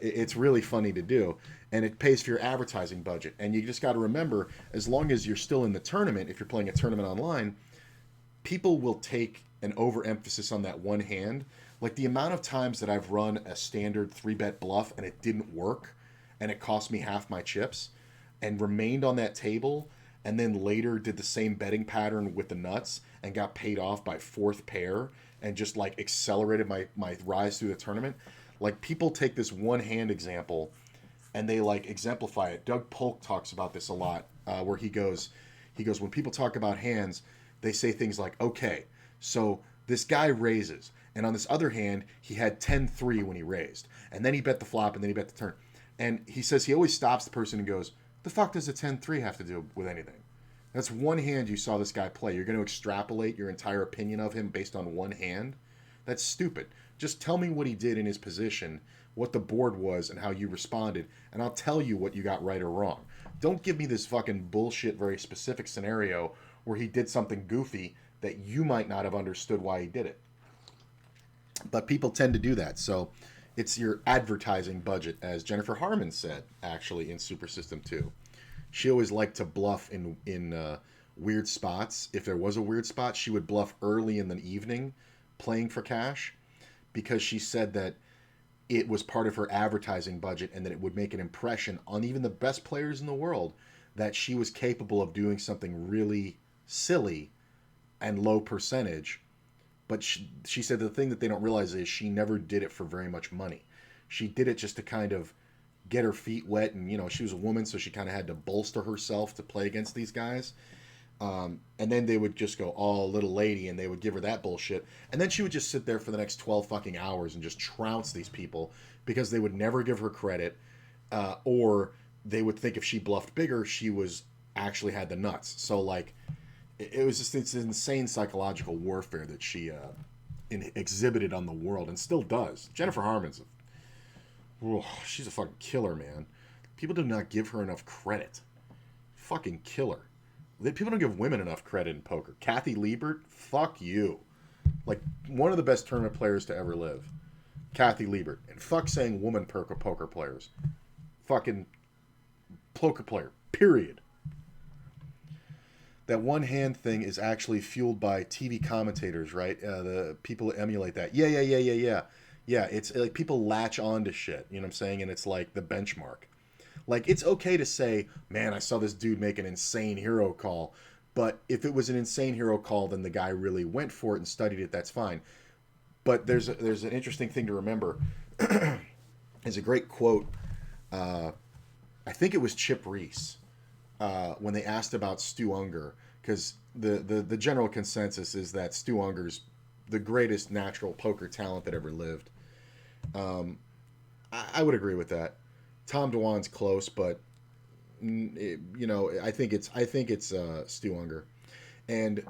It's really funny to do. And it pays for your advertising budget. And you just got to remember, as long as you're still in the tournament, if you're playing a tournament online, people will take an overemphasis on that one hand. Like the amount of times that I've run a standard 3-bet bluff and it didn't work and it cost me half my chips and remained on that table and then later did the same betting pattern with the nuts and got paid off by fourth pair and just like accelerated my rise through the tournament. Like people take this one hand example and they like exemplify it. Doug Polk talks about this a lot, where he goes, when people talk about hands, they say things like, okay, so this guy raises, and on this other hand, he had 10-3 when he raised, and then he bet the flop, and then he bet the turn. And he says he always stops the person and goes, the fuck does a 10-3 have to do with anything? That's one hand you saw this guy play. You're going to extrapolate your entire opinion of him based on one hand? That's stupid. Just tell me what he did in his position, what the board was, and how you responded, and I'll tell you what you got right or wrong. Don't give me this fucking bullshit, very specific scenario where he did something goofy that you might not have understood why he did it. But people tend to do that. So it's your advertising budget, as Jennifer Harmon said, actually, in Super System 2. She always liked to bluff in weird spots. If there was a weird spot, she would bluff early in the evening playing for cash because she said that it was part of her advertising budget and that it would make an impression on even the best players in the world that she was capable of doing something really silly and low percentage. But she said the thing that they don't realize is she never did it for very much money. She did it just to kind of get her feet wet, and she was a woman, so she kind of had to bolster herself to play against these guys. And then they would just go, "Oh, little lady," and they would give her that bullshit. And then she would just sit there for the next 12 fucking hours and just trounce these people because they would never give her credit, or they would think if she bluffed bigger, she was actually had the nuts. So like, it was just it's insane psychological warfare that she exhibited on the world and still does. Jennifer Harmon's she's a fucking killer, man. People do not give her enough credit. Fucking killer. People don't give women enough credit in poker. Kathy Liebert, fuck you. Like, one of the best tournament players to ever live. Kathy Liebert. And fuck saying woman poker players. Fucking poker player. Period. That one hand thing is actually fueled by TV commentators, right? The people that emulate that. Yeah. Yeah, it's like people latch on to shit, you know what I'm saying? And it's like the benchmark. Like, it's okay to say, man, I saw this dude make an insane hero call. But if it was an insane hero call, then the guy really went for it and studied it, that's fine. But there's an interesting thing to remember. There's a great quote. I think it was Chip Reese. When they asked about Stu Unger, because the general consensus is that Stu Unger's the greatest natural poker talent that ever lived. I would agree with that. Tom Dwan's close, but I think it's Stu Unger, and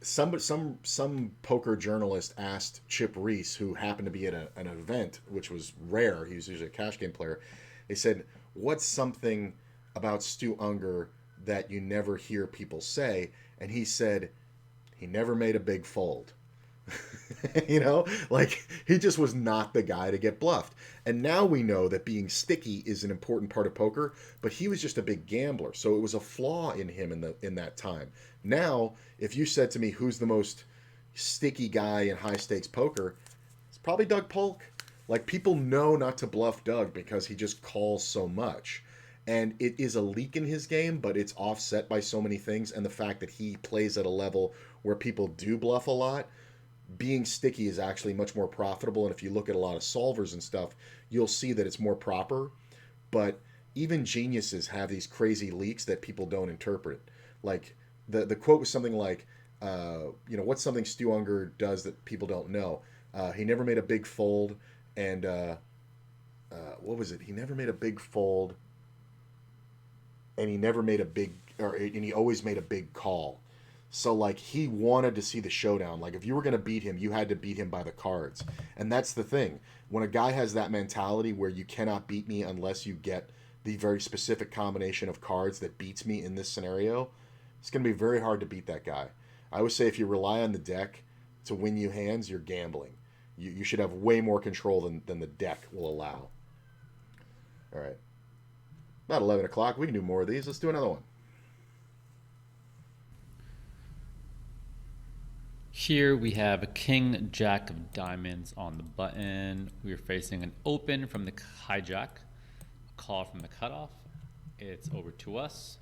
some poker journalist asked Chip Reese, who happened to be at an event, which was rare. He was usually a cash game player. They said, "What's something about Stu Unger that you never hear people say?" And he said, "He never made a big fold." Like, he just was not the guy to get bluffed. And now we know that being sticky is an important part of poker, but he was just a big gambler, so it was a flaw in him in that time. Now, if you said to me, who's the most sticky guy in high stakes poker, it's probably Doug Polk. Like, people know not to bluff Doug because he just calls so much. And it is a leak in his game, but it's offset by so many things, and the fact that he plays at a level where people do bluff a lot. Being sticky is actually much more profitable, and if you look at a lot of solvers and stuff, you'll see that it's more proper. But even geniuses have these crazy leaks that people don't interpret. Like, the quote was something like, what's something Stu Unger does that people don't know? He never made a big fold, and what was it? He never made a big fold, and he never made a big, and he always made a big call. So, like, he wanted to see the showdown. Like, if you were going to beat him, you had to beat him by the cards. And that's the thing. When a guy has that mentality where you cannot beat me unless you get the very specific combination of cards that beats me in this scenario, it's going to be very hard to beat that guy. I always say if you rely on the deck to win you hands, you're gambling. You should have way more control than the deck will allow. All right. About 11 o'clock. We can do more of these. Let's do another one. Here we have a king jack of diamonds on the button. We are facing an open from the hijack, a call from the cutoff. It's over to us.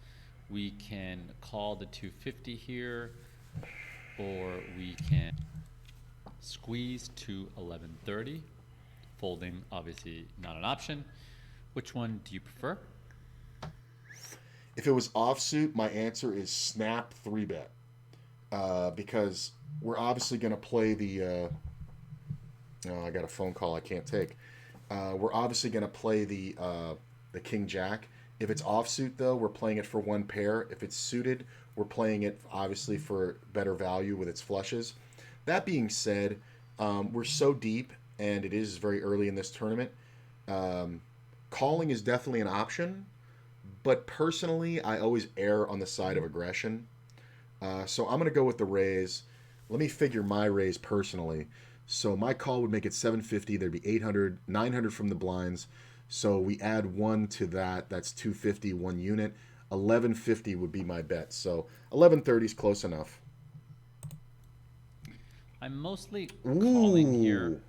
We can call the 250 here, or we can squeeze to 1130. Folding, obviously not an option. Which one do you prefer? If it was offsuit, my answer is snap 3-bet. Because we're obviously going to play the... I got a phone call I can't take. We're obviously going to play the King Jack. If it's offsuit, though, we're playing it for one pair. If it's suited, we're playing it, obviously, for better value with its flushes. That being said, we're so deep, and it is very early in this tournament. Calling is definitely an option, but personally, I always err on the side of aggression. So I'm going to go with the raise. Let me figure my raise personally. So my call would make it 750. There'd be 800, 900 from the blinds. So we add 1 to that. That's 250, 1 unit. 1150 would be my bet. So 1130 is close enough. I'm mostly calling Ooh. here.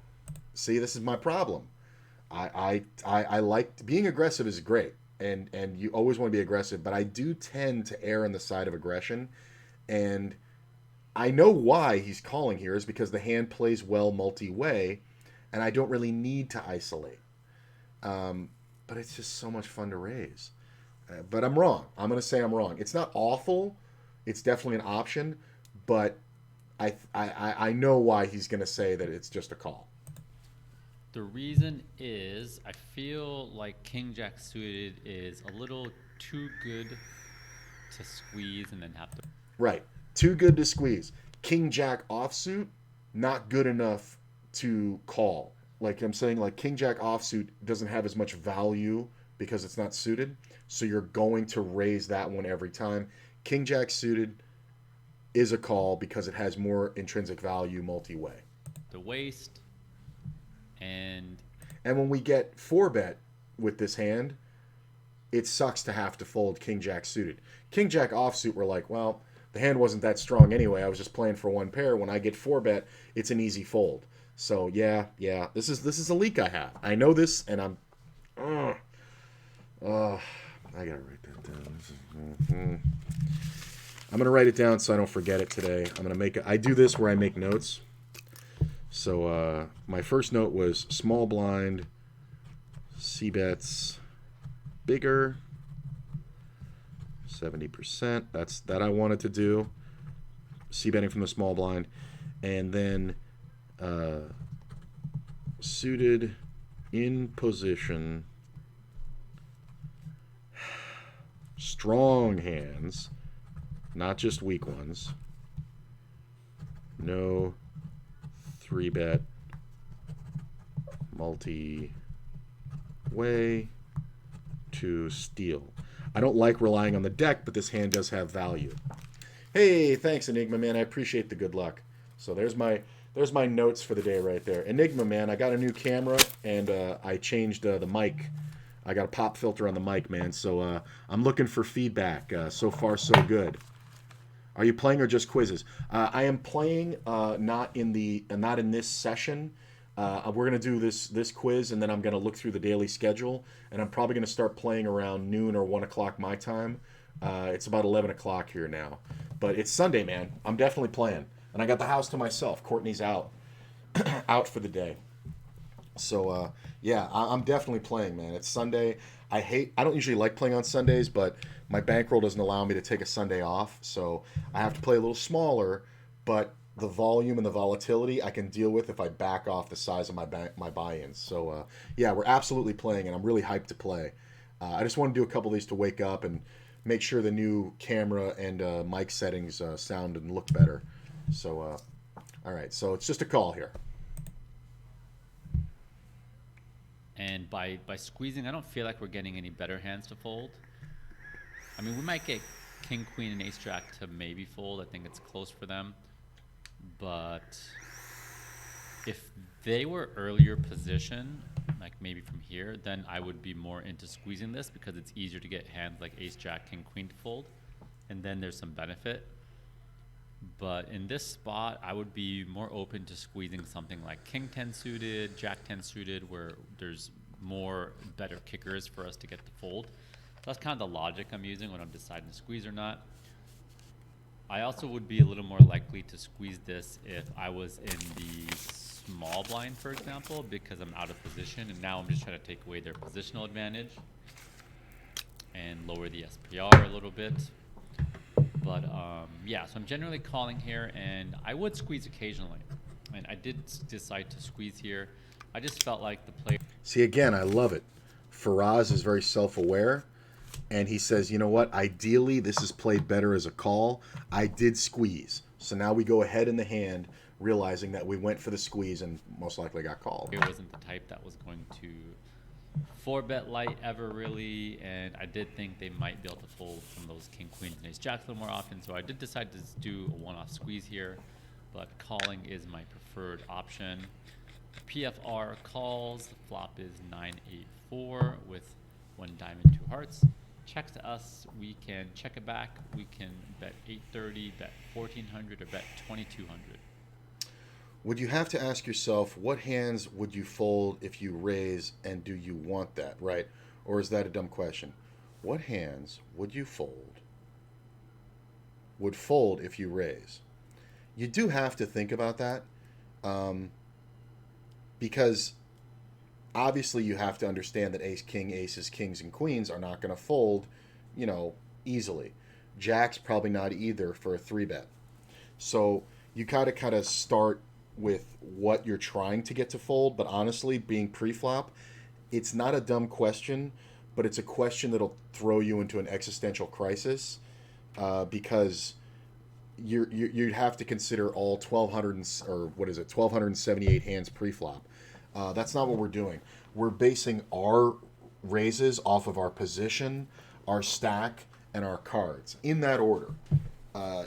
See, this is my problem. I like being aggressive is great, and you always want to be aggressive, but I do tend to err on the side of aggression. And I know why he's calling here is because the hand plays well multi-way, and I don't really need to isolate. But it's just so much fun to raise. But I'm wrong. I'm going to say I'm wrong. It's not awful. It's definitely an option, but I know why he's going to say that it's just a call. The reason is I feel like King Jack suited is a little too good to squeeze and then have to... Right. Too good to squeeze. King Jack offsuit, not good enough to call. Like I'm saying, like King Jack offsuit doesn't have as much value because it's not suited. So you're going to raise that one every time. King Jack suited is a call because it has more intrinsic value multi-way. The waist and And when we get 4-bet with this hand, it sucks to have to fold King Jack suited. King Jack offsuit, we're like, well, the hand wasn't that strong anyway. I was just playing for one pair. When I get 4-bet, it's an easy fold. So yeah, this is a leak I have. I know this, and I'm, I gotta write that down. I'm gonna write it down so I don't forget it today. I'm gonna make it. I do this where I make notes. So my first note was small blind, c-bets, bigger, 70%. That's that I wanted to do. C-betting from the small blind, and then suited in position, strong hands, not just weak ones. No 3-bet multi-way to steal. I don't like relying on the deck, but this hand does have value. Hey, thanks, Enigma Man. I appreciate the good luck. So there's my notes for the day right there. Enigma Man, I got a new camera, and I changed the mic. I got a pop filter on the mic, man. So I'm looking for feedback. So far, so good. Are you playing or just quizzes? I am playing, not in this session. We're gonna do this quiz, and then I'm gonna look through the daily schedule, and I'm probably gonna start playing around noon or 1 o'clock my time. It's about 11 o'clock here now, but it's Sunday, man. I'm definitely playing, and I got the house to myself. Courtney's out for the day, so yeah, I'm definitely playing, man. It's Sunday. I don't usually like playing on Sundays, but my bankroll doesn't allow me to take a Sunday off, so I have to play a little smaller, but the volume and the volatility I can deal with if I back off the size of my buy-ins. So yeah, we're absolutely playing, and I'm really hyped to play. I just want to do a couple of these to wake up and make sure the new camera and mic settings sound and look better. So all right, so it's just a call here. And by squeezing, I don't feel like we're getting any better hands to fold. I mean, we might get king, queen, and ace jack to maybe fold. I think it's close for them. But if they were earlier position, like maybe from here, then I would be more into squeezing this because it's easier to get hands like ace, jack, king, queen to fold. And then there's some benefit. But in this spot, I would be more open to squeezing something like king 10 suited, jack 10 suited, where there's more better kickers for us to get to fold. So that's kind of the logic I'm using when I'm deciding to squeeze or not. I also would be a little more likely to squeeze this if I was in the small blind, for example, because I'm out of position, and now I'm just trying to take away their positional advantage and lower the SPR a little bit. But yeah, so I'm generally calling here, and I would squeeze occasionally. And I did decide to squeeze here. I just felt like the player... See, again, I love it. Faraz is very self-aware, and he says, you know what, ideally this is played better as a call. I did squeeze. So now we go ahead in the hand, realizing that we went for the squeeze and most likely got called. It wasn't the type that was going to 4-bet light ever, really, and I did think they might be able to fold from those king, queens, and ace jacks a little more often, so I did decide to do a one-off squeeze here, but calling is my preferred option. PFR calls, the flop is 9-8-4 with 1 diamond, 2 hearts. Checks to us, we can check it back, we can bet 830, bet 1400, or bet 2200. Would you have to ask yourself, what hands would you fold if you raise, and do you want that, right? Or is that a dumb question? What hands would you fold if you raise? You do have to think about that, because obviously you have to understand that ace, king, aces, kings, and queens are not going to fold, you know, easily. Jack's probably not either for a 3-bet. So you gotta kind of start with what you're trying to get to fold, but honestly, being pre-flop, it's not a dumb question, but it's a question that'll throw you into an existential crisis, because you'd have to consider all 1200 or what is it, 1278 hands pre-flop. That's not what we're doing. We're basing our raises off of our position, our stack, and our cards in that order.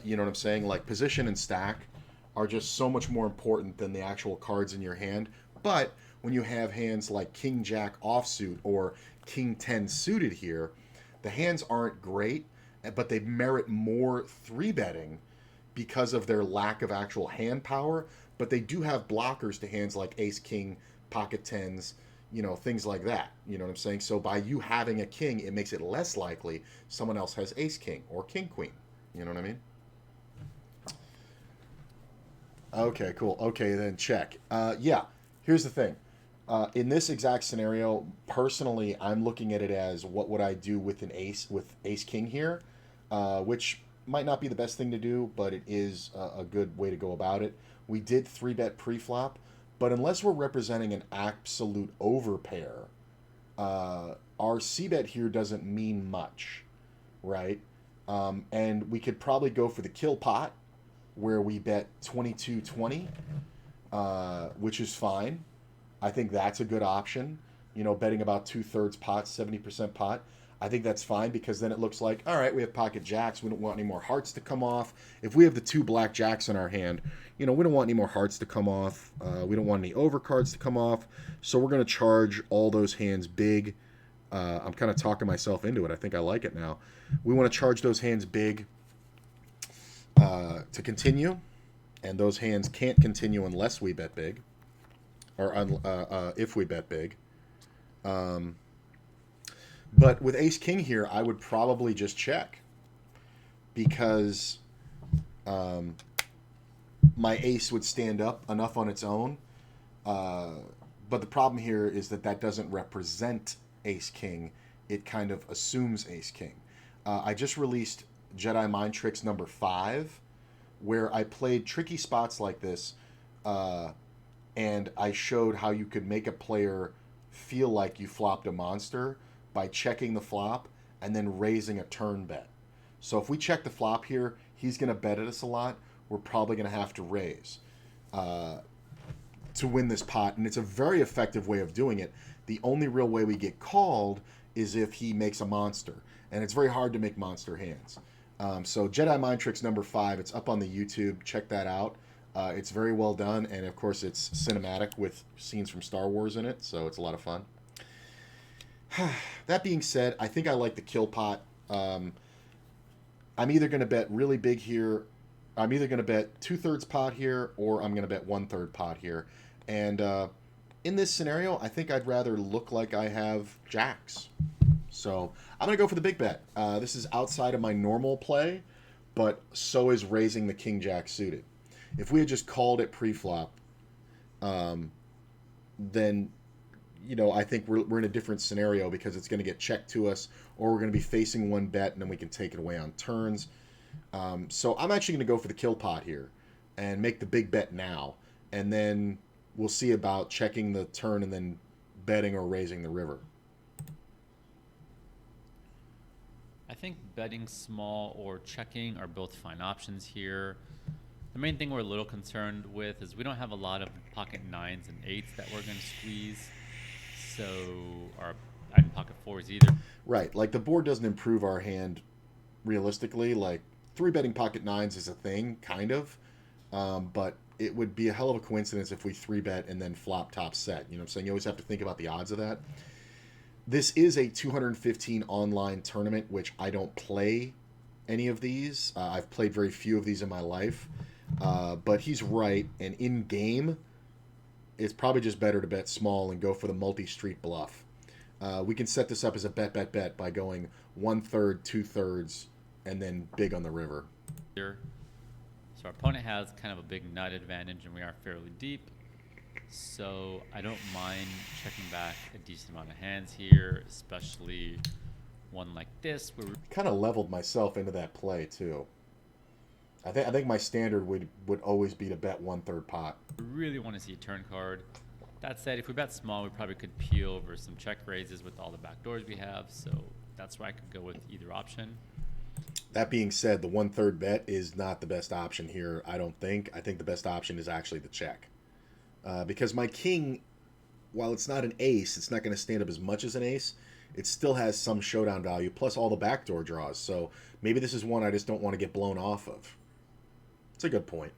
You know what I'm saying? Like position and stack are just so much more important than the actual cards in your hand. But when you have hands like King Jack offsuit or King 10 suited here, the hands aren't great, but they merit more 3-betting because of their lack of actual hand power. But they do have blockers to hands like Ace King, Pocket Tens, you know, things like that. You know what I'm saying? So by you having a king, it makes it less likely someone else has Ace King or King Queen. You know what I mean? Okay, cool. Okay, then check. Yeah, here's the thing. In this exact scenario, personally, I'm looking at it as what would I do with with Ace King here, which might not be the best thing to do, but it is a good way to go about it. We did 3-bet pre-flop, but unless we're representing an absolute overpair, our C-bet here doesn't mean much, right? And we could probably go for the kill pot, where we bet 22-20, which is fine. I think that's a good option. You know, betting about 2/3 pot, 70% pot. I think that's fine because then it looks like, all right, we have pocket jacks. We don't want any more hearts to come off. If we have the 2 black jacks in our hand, you know, we don't want any more hearts to come off. We don't want any overcards to come off. So we're going to charge all those hands big. I'm kind of talking myself into it. I think I like it now. We want to charge those hands big to continue. And those hands can't continue unless we bet big. Or if we bet big. But with Ace King here, I would probably just check. Because my ace would stand up enough on its own. But the problem here is that doesn't represent Ace King. It kind of assumes Ace King. I just released Jedi Mind Tricks number 5, where I played tricky spots like this, and I showed how you could make a player feel like you flopped a monster by checking the flop and then raising a turn bet. So if we check the flop here, he's going to bet at us a lot. We're probably going to have to raise to win this pot, and it's a very effective way of doing it. The only real way we get called is if he makes a monster, and it's very hard to make monster hands. So Jedi Mind Tricks number 5, it's up on the YouTube. Check that out. It's very well done, and of course it's cinematic with scenes from Star Wars in it, so it's a lot of fun. That being said, I think I like the kill pot. I'm either going to bet really big here. I'm either going to bet 2/3 pot here, or I'm going to bet 1/3 pot here. And in this scenario, I think I'd rather look like I have jacks. So I'm going to go for the big bet. This is outside of my normal play, but so is raising the King Jack suited. If we had just called it pre-flop, then, you know, I think we're in a different scenario because it's going to get checked to us, or we're going to be facing one bet and then we can take it away on turns. So I'm actually going to go for the kill pot here and make the big bet now, and then we'll see about checking the turn and then betting or raising the river. I think betting small or checking are both fine options here. The main thing we're a little concerned with is we don't have a lot of pocket 9s and 8s that we're going to squeeze. So, I didn't pocket 4s either. Right, like the board doesn't improve our hand realistically. Like 3-betting pocket 9s is a thing, kind of. But it would be a hell of a coincidence if we 3-bet and then flop top set. You know what I'm saying? You always have to think about the odds of that. This is a 215 online tournament, which I don't play any of these. I've played very few of these in my life. But he's right, and in game, it's probably just better to bet small and go for the multi-street bluff. We can set this up as a bet by going 1/3, 2/3, and then big on the river. So our opponent has kind of a big nut advantage, and we are fairly deep. So I don't mind checking back a decent amount of hands here, especially one like this. Where kind of leveled myself into that play too. I think my standard would always be to bet 1/3 pot. we really want to see a turn card. That said, if we bet small, we probably could peel over some check raises with all the back doors we have. So that's where I could go with either option. That being said, the 1/3 bet is not the best option here, I don't think. I think the best option is actually the check. Because my king, while it's not an ace, it's not going to stand up as much as an ace. It still has some showdown value, plus all the backdoor draws. So maybe this is one I just don't want to get blown off of. It's a good point.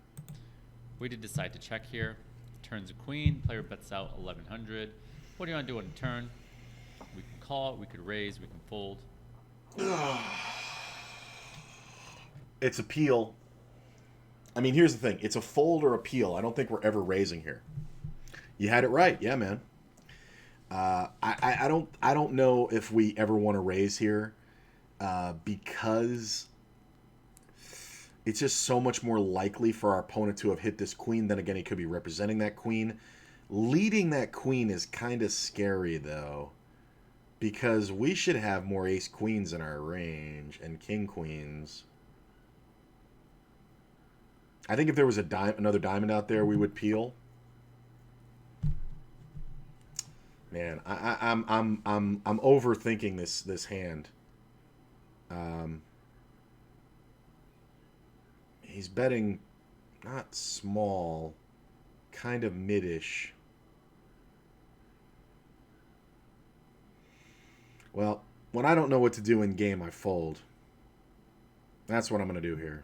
We did decide to check here. Turns a queen. Player bets out 1100. What do you want to do on a turn? We can call. We could raise. We can fold. It's a peel. I mean, here's the thing. It's a fold or a peel. I don't think we're ever raising here. You had it right. Yeah, man. I don't know if we ever want to raise here because it's just so much more likely for our opponent to have hit this queen. Then again, he could be representing that queen. Leading that queen is kind of scary, though, because we should have more ace queens in our range and king queens. I think if there was another diamond out there, we would peel. Man, I'm overthinking this hand. He's betting not small, kind of midish. Well, when I don't know what to do in game, I fold. That's what I'm going to do here.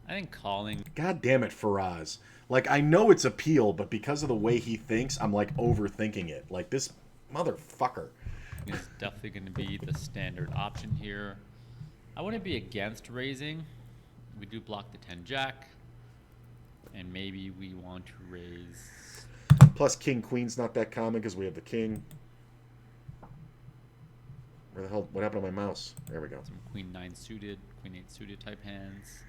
I think calling God damn it, Faraz. Like, I know it's a peel, but because of the way he thinks, I'm, like, overthinking it. Like, this motherfucker. is definitely going to be the standard option here. I wouldn't be against raising. We do block the 10 jack. And maybe we want to raise. Plus, king queen's not that common because we have the king. Where the hell? What happened to my mouse? There we go. Some queen 9 suited, queen 8 suited type hands.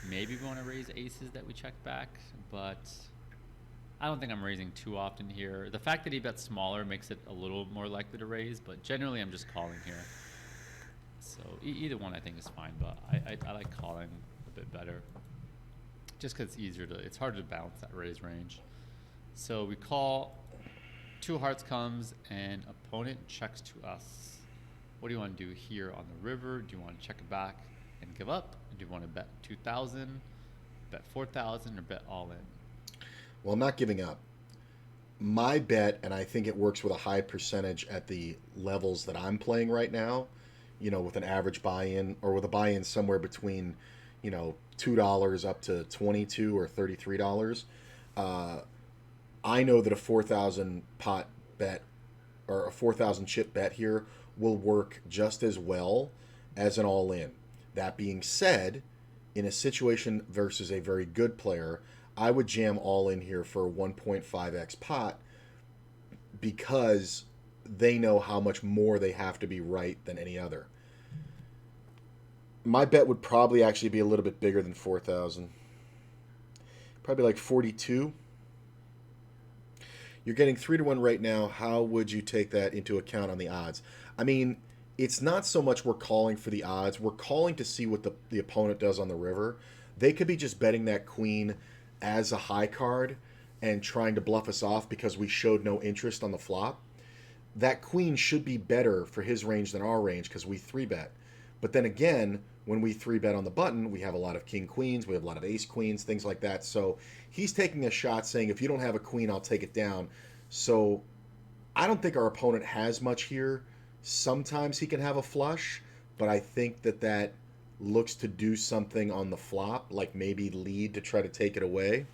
Maybe we want to raise aces that we check back, but I don't think I'm raising too often here. The fact that he bets smaller makes it a little more likely to raise, but generally I'm just calling here. So either one I think is fine, but I like calling a bit better. Just because it's harder to balance that raise range. So we call, 2 hearts comes, and opponent checks to us. What do you want to do here on the river? Do you want to check it back and give up? Do you want to bet 2,000, bet 4,000, or bet all in? Well, I'm not giving up. My bet, and I think it works with a high percentage at the levels that I'm playing right now, you know, with an average buy-in or with a buy-in somewhere between, you know, $2 up to $22 or $33. I know that a 4,000 pot bet or a 4,000 chip bet here will work just as well as an all-in. That being said, in a situation versus a very good player, I would jam all in here for a 1.5x pot because they know how much more they have to be right than any other. My bet would probably actually be a little bit bigger than 4,000. Probably like 42. You're getting 3-1 right now. How would you take that into account on the odds? I mean, it's not so much we're calling for the odds. We're calling to see what the opponent does on the river. They could be just betting that queen as a high card and trying to bluff us off because we showed no interest on the flop. That queen should be better for his range than our range because we 3-bet. But then again, when we 3-bet on the button, we have a lot of king queens, we have a lot of ace queens, things like that. So he's taking a shot saying, if you don't have a queen, I'll take it down. So I don't think our opponent has much here. Sometimes he can have a flush, but I think that looks to do something on the flop, like maybe lead to try to take it away.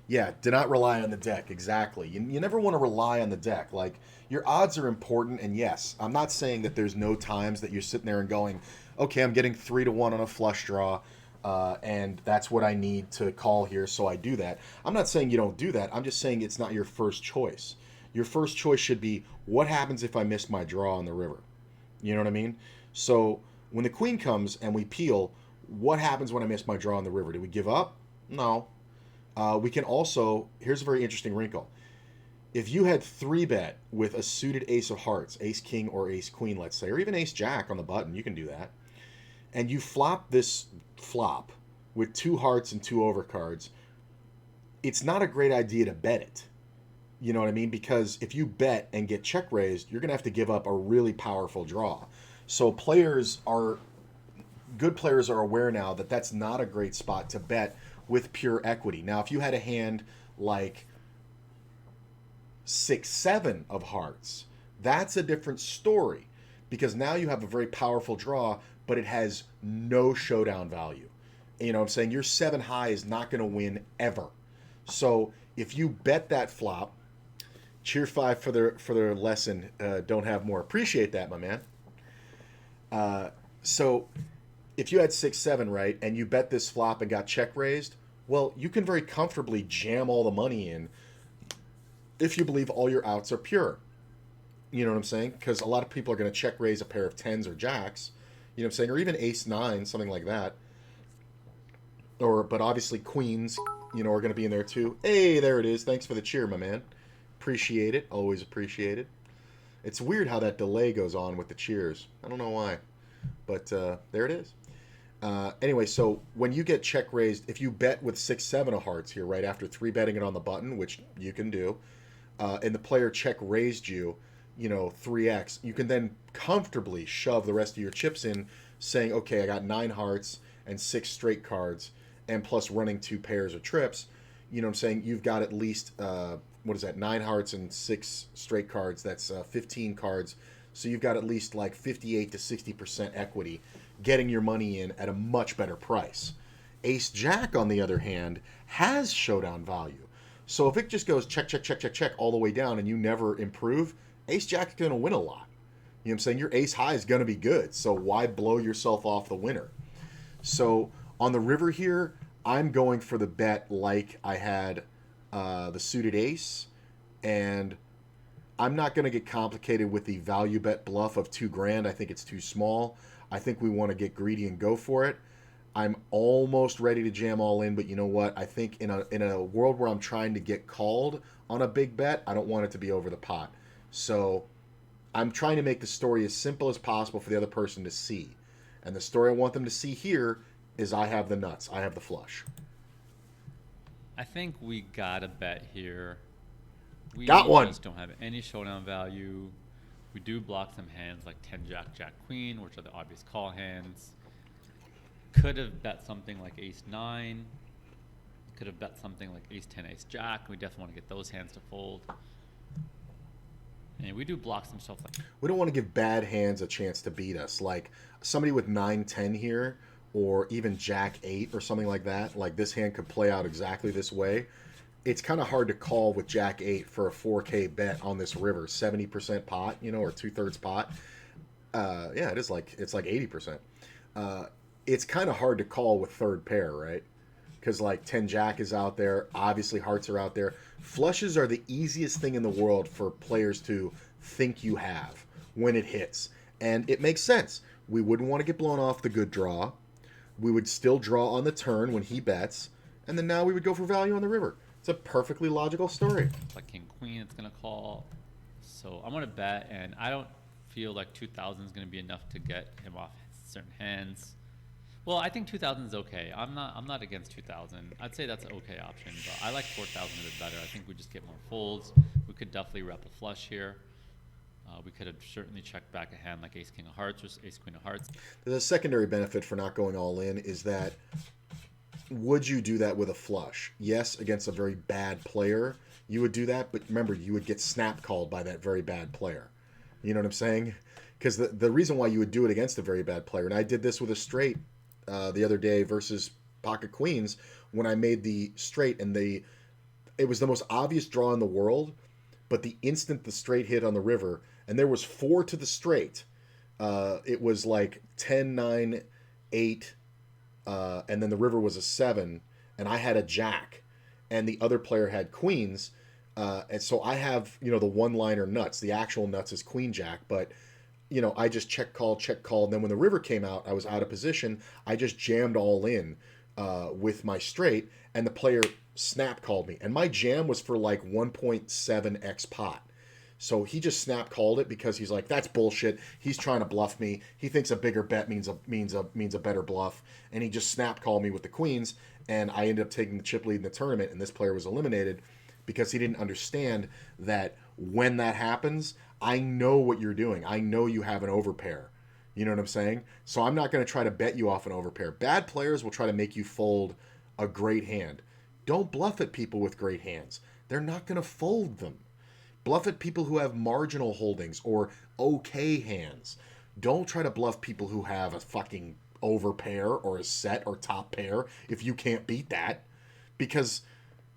Yeah, do not rely on the deck. Exactly. You never want to rely on the deck. Like, your odds are important, and yes, I'm not saying that there's no times that you're sitting there and going, okay, I'm getting 3-1 on a flush draw, and that's what I need to call here, so I do that. I'm not saying you don't do that. I'm just saying it's not your first choice. Your first choice should be, what happens if I miss my draw on the river? You know what I mean? So when the queen comes and we peel, what happens when I miss my draw on the river? Do we give up? No. We can also, here's a very interesting wrinkle. If you had 3-bet with a suited ace of hearts, ace king or ace queen, let's say, or even ace jack on the button, you can do that, and you flop this flop with 2 hearts and 2 overcards, it's not a great idea to bet it. You know what I mean? Because if you bet and get check raised, you're going to have to give up a really powerful draw. So good players are aware now that that's not a great spot to bet with pure equity. Now, if you had a hand like 6-7 of hearts, that's a different story, because now you have a very powerful draw, but it has no showdown value. You know what I'm saying? Your 7 high is not going to win ever. So if you bet that flop, cheer 5 for their lesson. Don't have more. Appreciate that, my man. So if you had 6-7, right, and you bet this flop and got check raised, well, you can very comfortably jam all the money in if you believe all your outs are pure. You know what I'm saying? Because a lot of people are going to check raise a pair of 10s or jacks, you know what I'm saying, or even ace-9, something like that. But obviously queens, are going to be in there too. Hey, there it is. Thanks for the cheer, my man. Appreciate it. Always appreciate it. It's weird how that delay goes on with the cheers. I don't know why, but there it is. Anyway, so when you get check raised, if you bet with 6-7 of hearts here, right after 3-betting it on the button, which you can do, and the player check raised you, 3x, you can then comfortably shove the rest of your chips in, saying, okay, I got 9 hearts and 6 straight cards, and plus running 2 pairs or trips. You know what I'm saying? You've got at least, 9 hearts and 6 straight cards. That's 15 cards. So you've got at least like 58 to 60% equity, getting your money in at a much better price. Ace Jack, on the other hand, has showdown value. So if it just goes check, check, check, check, check all the way down and you never improve, Ace Jack is going to win a lot. You know what I'm saying? Your ace high is going to be good. So why blow yourself off the winner? So on the river here, I'm going for the bet like I had the suited ace, and I'm not going to get complicated with the value bet bluff of $2,000. I think it's too small. I think we want to get greedy and go for it. I'm almost ready to jam all in, but you know what? I think in a world where I'm trying to get called on a big bet, I don't want it to be over the pot. So I'm trying to make the story as simple as possible for the other person to see. And the story I want them to see here is I have the nuts. I have the flush. I think we got a bet here. We Got one. just don't have any showdown value. We do block some hands like 10 Jack, Jack, Queen, which are the obvious call hands. Could have bet something like Ace 9. Could have bet something like Ace 10, Ace Jack. We definitely want to get those hands to fold. And we do block some stuff like. We don't want to give bad hands a chance to beat us. Like somebody with 9-10 here, or even Jack 8 or something like that. Like this hand could play out exactly this way. It's kind of hard to call with Jack 8 for a 4K bet on this river, 70% pot, or 2/3 pot. Yeah, it's like 80%. It's kind of hard to call with third pair, right? Because like 10 Jack is out there, obviously hearts are out there. Flushes are the easiest thing in the world for players to think you have when it hits, and it makes sense. We wouldn't want to get blown off the good draw. We would still draw on the turn when he bets, and then now we would go for value on the river. It's a perfectly logical story. Like King Queen, it's gonna call. So I'm gonna bet, and I don't feel like 2,000 is gonna be enough to get him off certain hands. Well, I think 2,000 is okay. I'm not against 2,000. I'd say that's an okay option, but I like 4,000 a bit better. I think we just get more folds. We could definitely rep a flush here. We could have certainly checked back a hand like Ace King of Hearts or Ace Queen of Hearts. The secondary benefit for not going all in is that would you do that with a flush? Yes, against a very bad player, you would do that, but remember, you would get snap called by that very bad player. You know what I'm saying? Because the reason why you would do it against a very bad player, and I did this with a straight the other day versus pocket queens, when I made the straight, and it was the most obvious draw in the world, but the instant the straight hit on the river, and there was 4 to the straight, it was like 10, 9, 8, and then the river was a 7, and I had a jack, and the other player had queens, and so I have, the one-liner nuts. The actual nuts is queen jack, but I just check call, and then when the river came out, I was out of position. I just jammed all in with my straight, and the player snap called me, and my jam was for like 1.7x pot. So he just snap called it because he's like, that's bullshit. He's trying to bluff me. He thinks a bigger bet means a better bluff, and he just snap called me with the queens, and I ended up taking the chip lead in the tournament, and this player was eliminated because he didn't understand that when that happens, I know what you're doing. I know you have an overpair. You know what I'm saying? So I'm not going to try to bet you off an overpair. Bad players will try to make you fold a great hand. Don't bluff at people with great hands. They're not going to fold them. Bluff at people who have marginal holdings or okay hands. Don't try to bluff people who have a fucking overpair or a set or top pair if you can't beat that. Because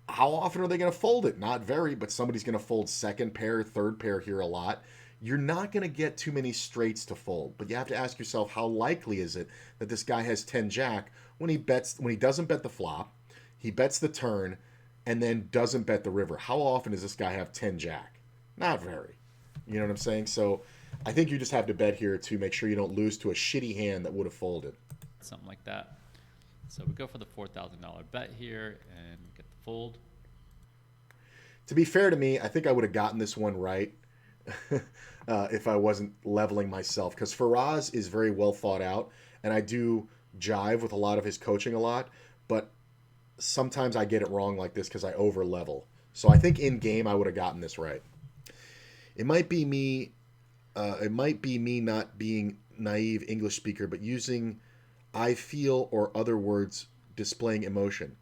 how often are they going to fold it? Not very, but somebody's going to fold second pair, third pair here a lot. You're not going to get too many straights to fold, but you have to ask yourself, how likely is it that this guy has 10 jack when he doesn't bet the flop, he bets the turn, and then doesn't bet the river? How often does this guy have 10 jack? Not very. You know what I'm saying? So I think you just have to bet here to make sure you don't lose to a shitty hand that would have folded. Something like that. So we go for the $4,000 bet here and get the fold. To be fair to me, I think I would have gotten this one right if I wasn't leveling myself, because Faraz is very well thought out, and I do jive with a lot of his coaching a lot, but sometimes I get it wrong like this because I over level. So I think in game I would have gotten this right. It might be me not being naive English speaker, but using I feel or other words displaying emotion.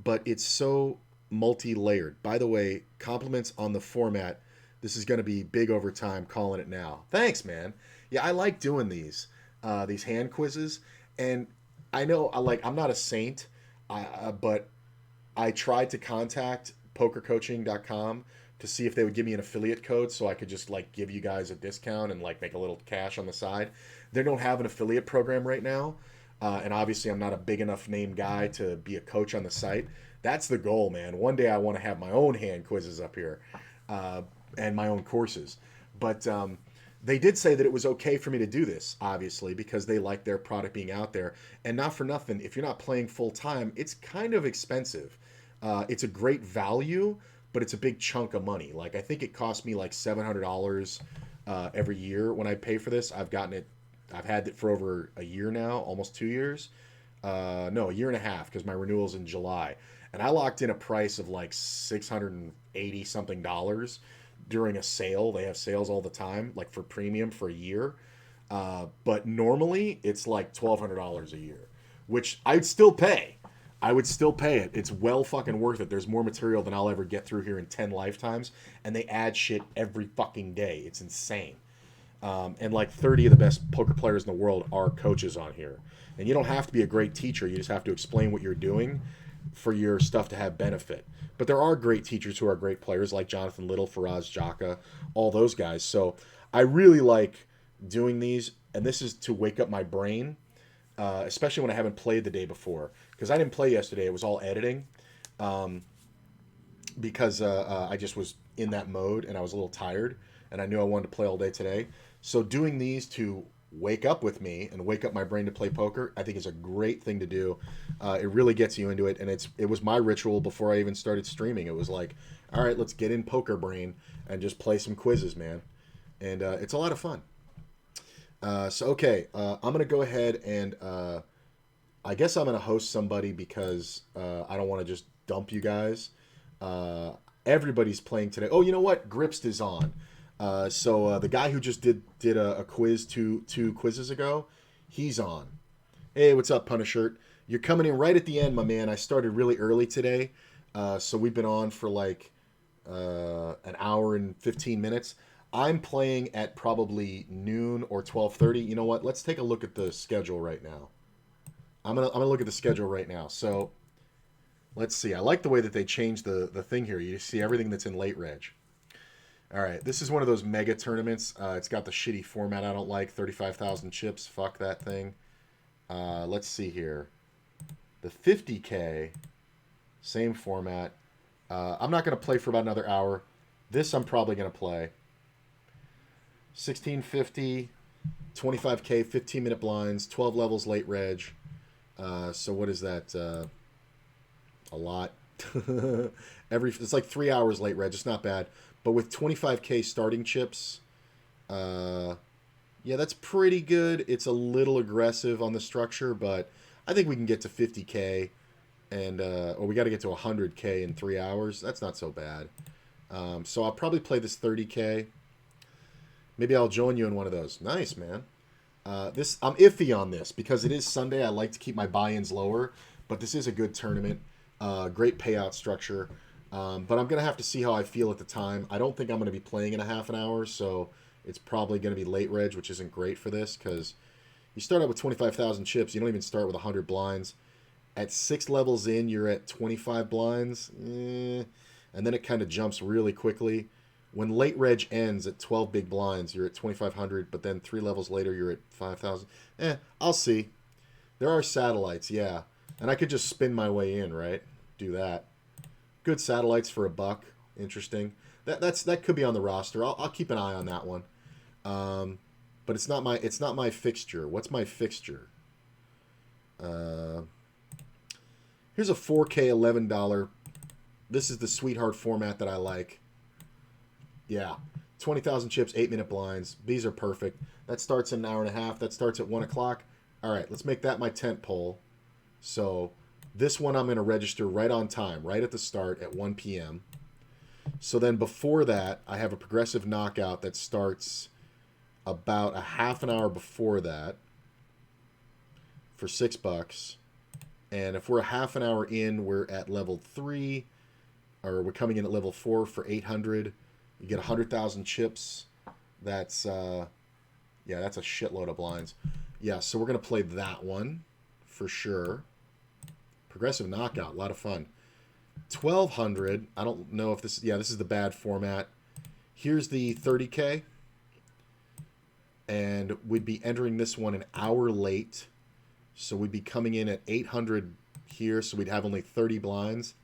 But it's so multi-layered. By the way, compliments on the format. This is going to be big over time, calling it now. Thanks, man. Yeah, I like doing these hand quizzes. And I know I'm not a saint, but I tried to contact pokercoaching.com to see if they would give me an affiliate code so I could just give you guys a discount and make a little cash on the side. They don't have an affiliate program right now. And obviously I'm not a big enough name guy to be a coach on the site. That's the goal, man. One day I want to have my own hand quizzes up here and my own courses. But they did say that it was okay for me to do this, obviously, because they like their product being out there. And not for nothing, if you're not playing full time, it's kind of expensive. It's a great value, but it's a big chunk of money. I think it cost me $700 every year when I pay for this. I've had it for over a year now, almost 2 years. No, a year and a half, because my renewal's in July. And I locked in a price of $680 something during a sale. They have sales all the time, for premium for a year. But normally it's $1,200 a year, which I'd still pay. I would still pay it. It's well fucking worth it. There's more material than I'll ever get through here in 10 lifetimes. And they add shit every fucking day. It's insane. And 30 of the best poker players in the world are coaches on here. And you don't have to be a great teacher. You just have to explain what you're doing for your stuff to have benefit. But there are great teachers who are great players, like Jonathan Little, Faraz Jaka, all those guys. So I really like doing these, and this is to wake up my brain, especially when I haven't played the day before. Because I didn't play yesterday. It was all editing because I just was in that mode, and I was a little tired, and I knew I wanted to play all day today. So doing these to wake up with me and wake up my brain to play poker, I think is a great thing to do. It really gets you into it, and it was my ritual before I even started streaming. It was all right, let's get in poker brain and just play some quizzes, man. And it's a lot of fun. Okay, I'm going to go ahead and I guess I'm going to host somebody because I don't want to just dump you guys. Everybody's playing today. Oh, you know what? Gripst is on. So the guy who just did a quiz two quizzes ago, he's on. Hey, what's up, Punisher? You're coming in right at the end, my man. I started really early today, so we've been on for an hour and 15 minutes. I'm playing at probably noon or 12:30. You know what? Let's take a look at the schedule right now. I'm gonna look at the schedule right now. So let's see. I like the way that they changed the thing here. You see everything that's in late reg. All right, this is one of those mega tournaments. It's got the shitty format I don't like. 35,000 chips. Fuck that thing. Let's see here. The 50K, same format. I'm not going to play for about another hour. This I'm probably going to play. 1650, 25K, 15-minute blinds, 12 levels late reg. So what is that? A lot. It's 3 hours late reg. It's not bad. But with 25K starting chips, yeah, that's pretty good. It's a little aggressive on the structure, but I think we can get to 50K and or we got to get to 100K in 3 hours. That's not so bad. So I'll probably play this 30K. Maybe I'll join you in one of those. Nice, man. This I'm iffy on this because it is Sunday. I like to keep my buy-ins lower, but this is a good tournament. Great payout structure. But I'm gonna have to see how I feel at the time. I don't think I'm gonna be playing in a half an hour, so it's probably gonna be late reg, which isn't great for this because you start out with 25,000 chips. You don't even start with 100 blinds. At 6 levels in, you're at 25 blinds, and then it kind of jumps really quickly. When late reg ends at 12 big blinds, you're at 2,500, but then 3 levels later, you're at 5,000. I'll see. There are satellites, yeah. And I could just spin my way in, right? Do that. Good satellites for $1. Interesting. That could be on the roster. I'll keep an eye on that one. But it's not my fixture. What's my fixture? Here's a 4K $11. This is the sweetheart format that I like. Yeah, 20,000 chips, 8-minute blinds. These are perfect. That starts in an hour and a half. That starts at 1 o'clock. All right, let's make that my tent pole. So this one I'm going to register right on time, right at the start at 1 p.m. So then before that, I have a progressive knockout that starts about a half an hour before that for $6. And if we're a half an hour in, we're at level 3, or we're coming in at level 4 for 800. You get 100,000 chips. That's that's a shitload of blinds. Yeah, so we're gonna play that one for sure. Progressive knockout, a lot of fun. 1,200. I don't know if this. Yeah, this is the bad format. Here's the 30K, and we'd be entering this one an hour late, so we'd be coming in at 800 here. So we'd have only 30 blinds.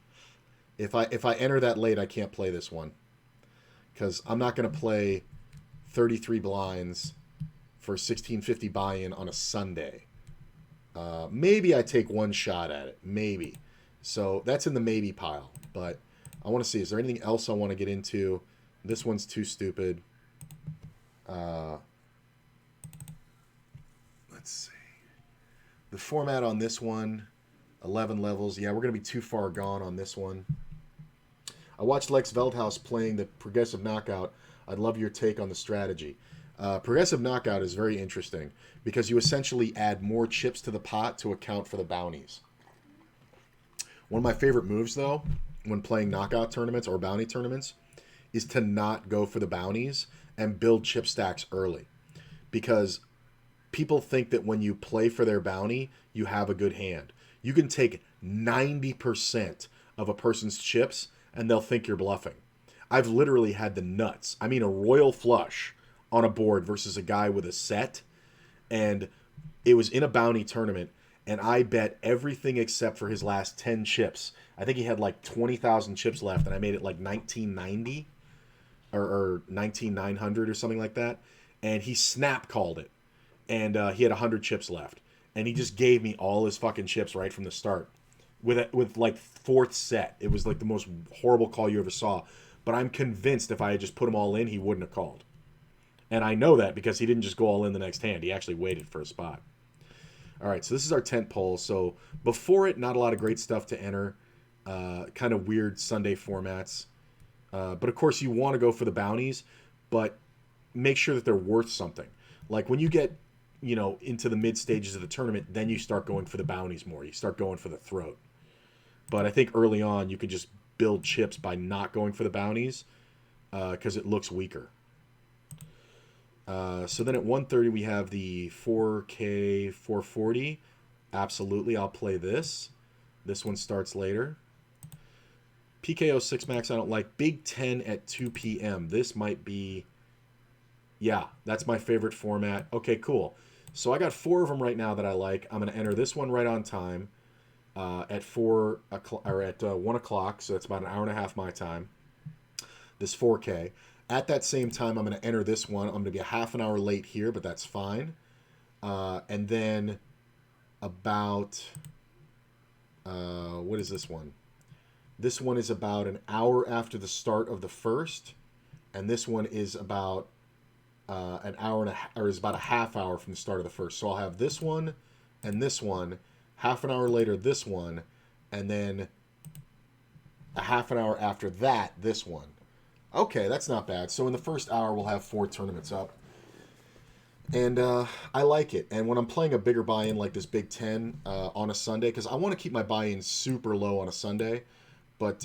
If I enter that late, I can't play this one. Because I'm not going to play 33 blinds for 1650 buy-in on a Sunday. Maybe I take one shot at it. Maybe. So that's in the maybe pile. But I want to see, is there anything else I want to get into? This one's too stupid. Let's see. The format on this one, 11 levels. Yeah, we're going to be too far gone on this one. I watched Lex Veldhaus playing the Progressive Knockout. I'd love your take on the strategy. Progressive Knockout is very interesting because you essentially add more chips to the pot to account for the bounties. One of my favorite moves, though, when playing knockout tournaments or bounty tournaments, is to not go for the bounties and build chip stacks early. Because people think that when you play for their bounty, you have a good hand. You can take 90% of a person's chips and they'll think you're bluffing. I've literally had the nuts. I mean, a royal flush on a board versus a guy with a set. And it was in a bounty tournament. And I bet everything except for his last 10 chips. I think he had like 20,000 chips left. And I made it like 1990 or 19,900 or something like that. And he snap called it. And he had 100 chips left. And he just gave me all his fucking chips right from the start. With like 4th set. It was like the most horrible call you ever saw. But I'm convinced if I had just put them all in, he wouldn't have called. And I know that because he didn't just go all in the next hand. He actually waited for a spot. All right, so this is our tent pole. So before it, not a lot of great stuff to enter. Kind of weird Sunday formats. But of course, you want to go for the bounties, but make sure that they're worth something. Like when you get, into the mid stages of the tournament, then you start going for the bounties more. You start going for the throat. But I think early on, you could just build chips by not going for the bounties because it looks weaker. So then at 1:30, we have the 4K 440. Absolutely, I'll play this. This one starts later. PKO 6 Max, I don't like. Big 10 at 2 p.m. This might be... Yeah, that's my favorite format. Okay, cool. So I got 4 of them right now that I like. I'm going to enter this one right on time at 4 o'clock, or at 1 o'clock. So that's about an hour and a half my time. This 4K. At that same time, I'm going to enter this one. I'm going to be a half an hour late here, but that's fine. And then about... what is this one? This one is about an hour after the start of the first. And this one is about... an hour and or is about a half hour from the start of the first. So I'll have this one and this one, half an hour later this one, and then a half an hour after that, this one. Okay, that's not bad. So in the first hour, we'll have 4 tournaments up. And I like it. And when I'm playing a bigger buy-in like this Big Ten on a Sunday, because I want to keep my buy-in super low on a Sunday, but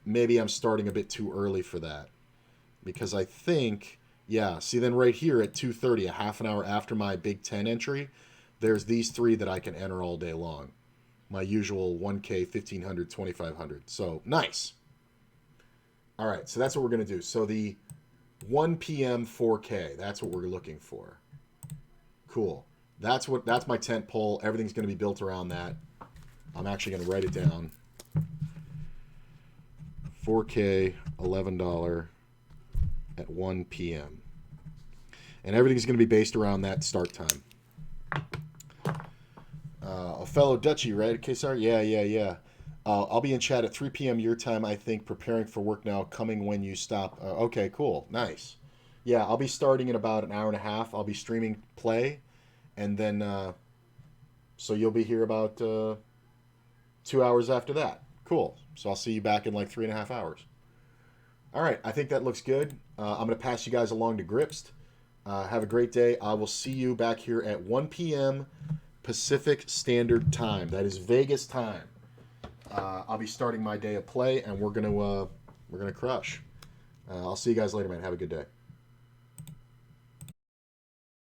maybe I'm starting a bit too early for that. Because I think, yeah, see then right here at 2:30, a half an hour after my Big Ten entry, there's these 3 that I can enter all day long. My usual 1K, 1,500, 2,500. So, nice. All right, so that's what we're going to do. So the 1 p.m. 4K, that's what we're looking for. Cool. That's my tent pole. Everything's going to be built around that. I'm actually going to write it down. 4K, $11 at 1 p.m. And everything's going to be based around that start time. A fellow Dutchie, right? Kesar? Yeah. I'll be in chat at 3 p.m. your time, I think, preparing for work now, coming when you stop. Okay, cool. Nice. Yeah, I'll be starting in about an hour and a half. I'll be streaming play, and then, so you'll be here about 2 hours after that. Cool. So I'll see you back in like 3.5 hours. All right, I think that looks good. I'm going to pass you guys along to Gripst. Have a great day. I will see you back here at 1 p.m. Pacific Standard Time. That is Vegas time. I'll be starting my day of play, and we're gonna crush. I'll see you guys later, man. Have a good day.